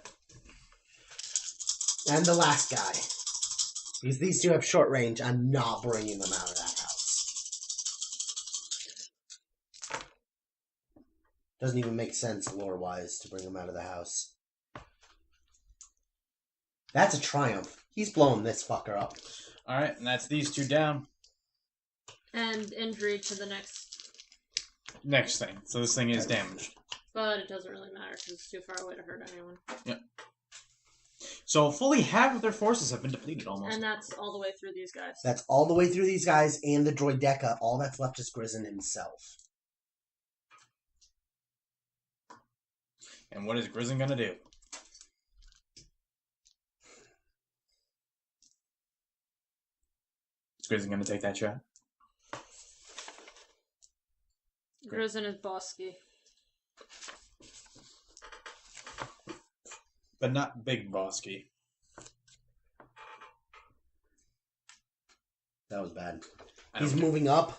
S2: And the last guy. Because these 2 have short range, I'm not bringing them out of that house. Doesn't even make sense lore-wise to bring them out of the house. That's a triumph. He's blowing this fucker up.
S1: Alright, and that's these 2 down.
S3: And injury to the
S1: Next thing. So this thing is damaged.
S3: But it doesn't really matter because it's too far away to hurt anyone.
S1: Yep. So fully half of their forces have been depleted almost.
S3: And that's all the way through these guys.
S2: That's all the way through these guys and the Droideca. All that's left is Grizzin himself.
S1: And what is Grizzin gonna do? Is Grizzin gonna take that shot?
S3: Grizzin is Bosky.
S1: But not Big Bosky.
S2: That was bad.
S1: I
S2: He's
S1: don't
S2: moving up.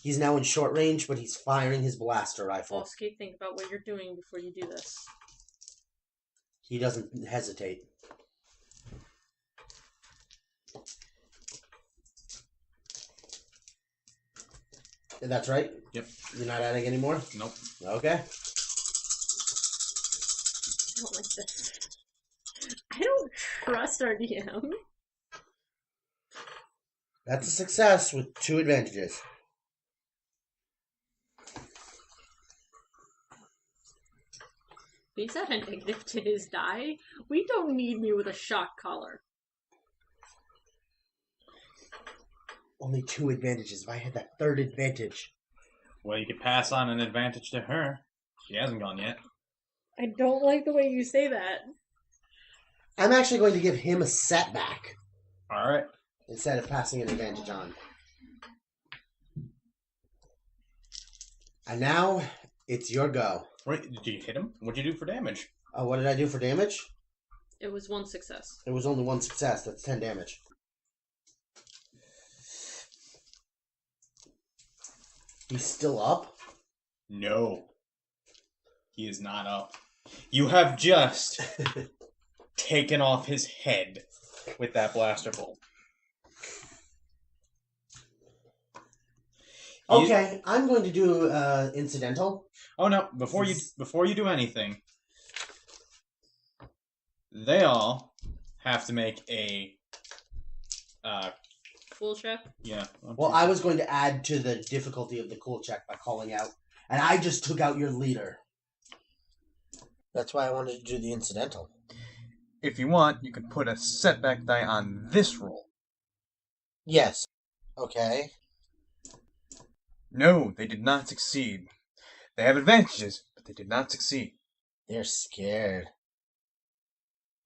S2: He's now in short range, but he's firing his blaster rifle.
S3: Bosky, think about what you're doing before you do this.
S2: He doesn't hesitate. That's right?
S1: Yep.
S2: You're not adding any more?
S1: Nope.
S2: Okay.
S3: I don't like this. I don't trust our DM.
S2: That's a success with 2 advantages.
S3: He's at a negative to his die. We don't need me with a shock collar.
S2: Only 2 advantages. If I had that 3rd advantage.
S1: Well, you could pass on an advantage to her. She hasn't gone yet.
S3: I don't like the way you say that.
S2: I'm actually going to give him a setback
S1: Alright.
S2: instead of passing an advantage on. And now, it's your go.
S1: Wait, did you hit him? What'd you do for damage?
S2: What did I do for damage?
S3: It was 1 success.
S2: It was only 1 success. That's 10 damage. He's still up?
S1: No. He is not up. You have just taken off his head with that blaster bolt.
S2: Okay, I'm going to do incidental.
S1: Oh no! Before you do anything, they all have to make a
S3: Cool check.
S1: yeah.
S2: Well, I was going to add to the difficulty of the cool check by calling out, and I just took out your leader. That's why I wanted to do the incidental.
S1: If you want, you can put a setback die on this roll.
S2: Yes. Okay.
S1: No, they did not succeed. They have advantages, but they did not succeed.
S2: They're scared.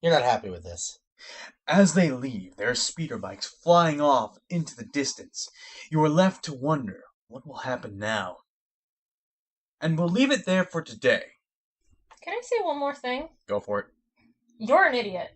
S2: You're not happy with this.
S1: As they leave, their speeder bikes flying off into the distance. You are left to wonder what will happen now. And we'll leave it there for today.
S3: Can I say one more thing?
S1: Go for it.
S3: You're an idiot.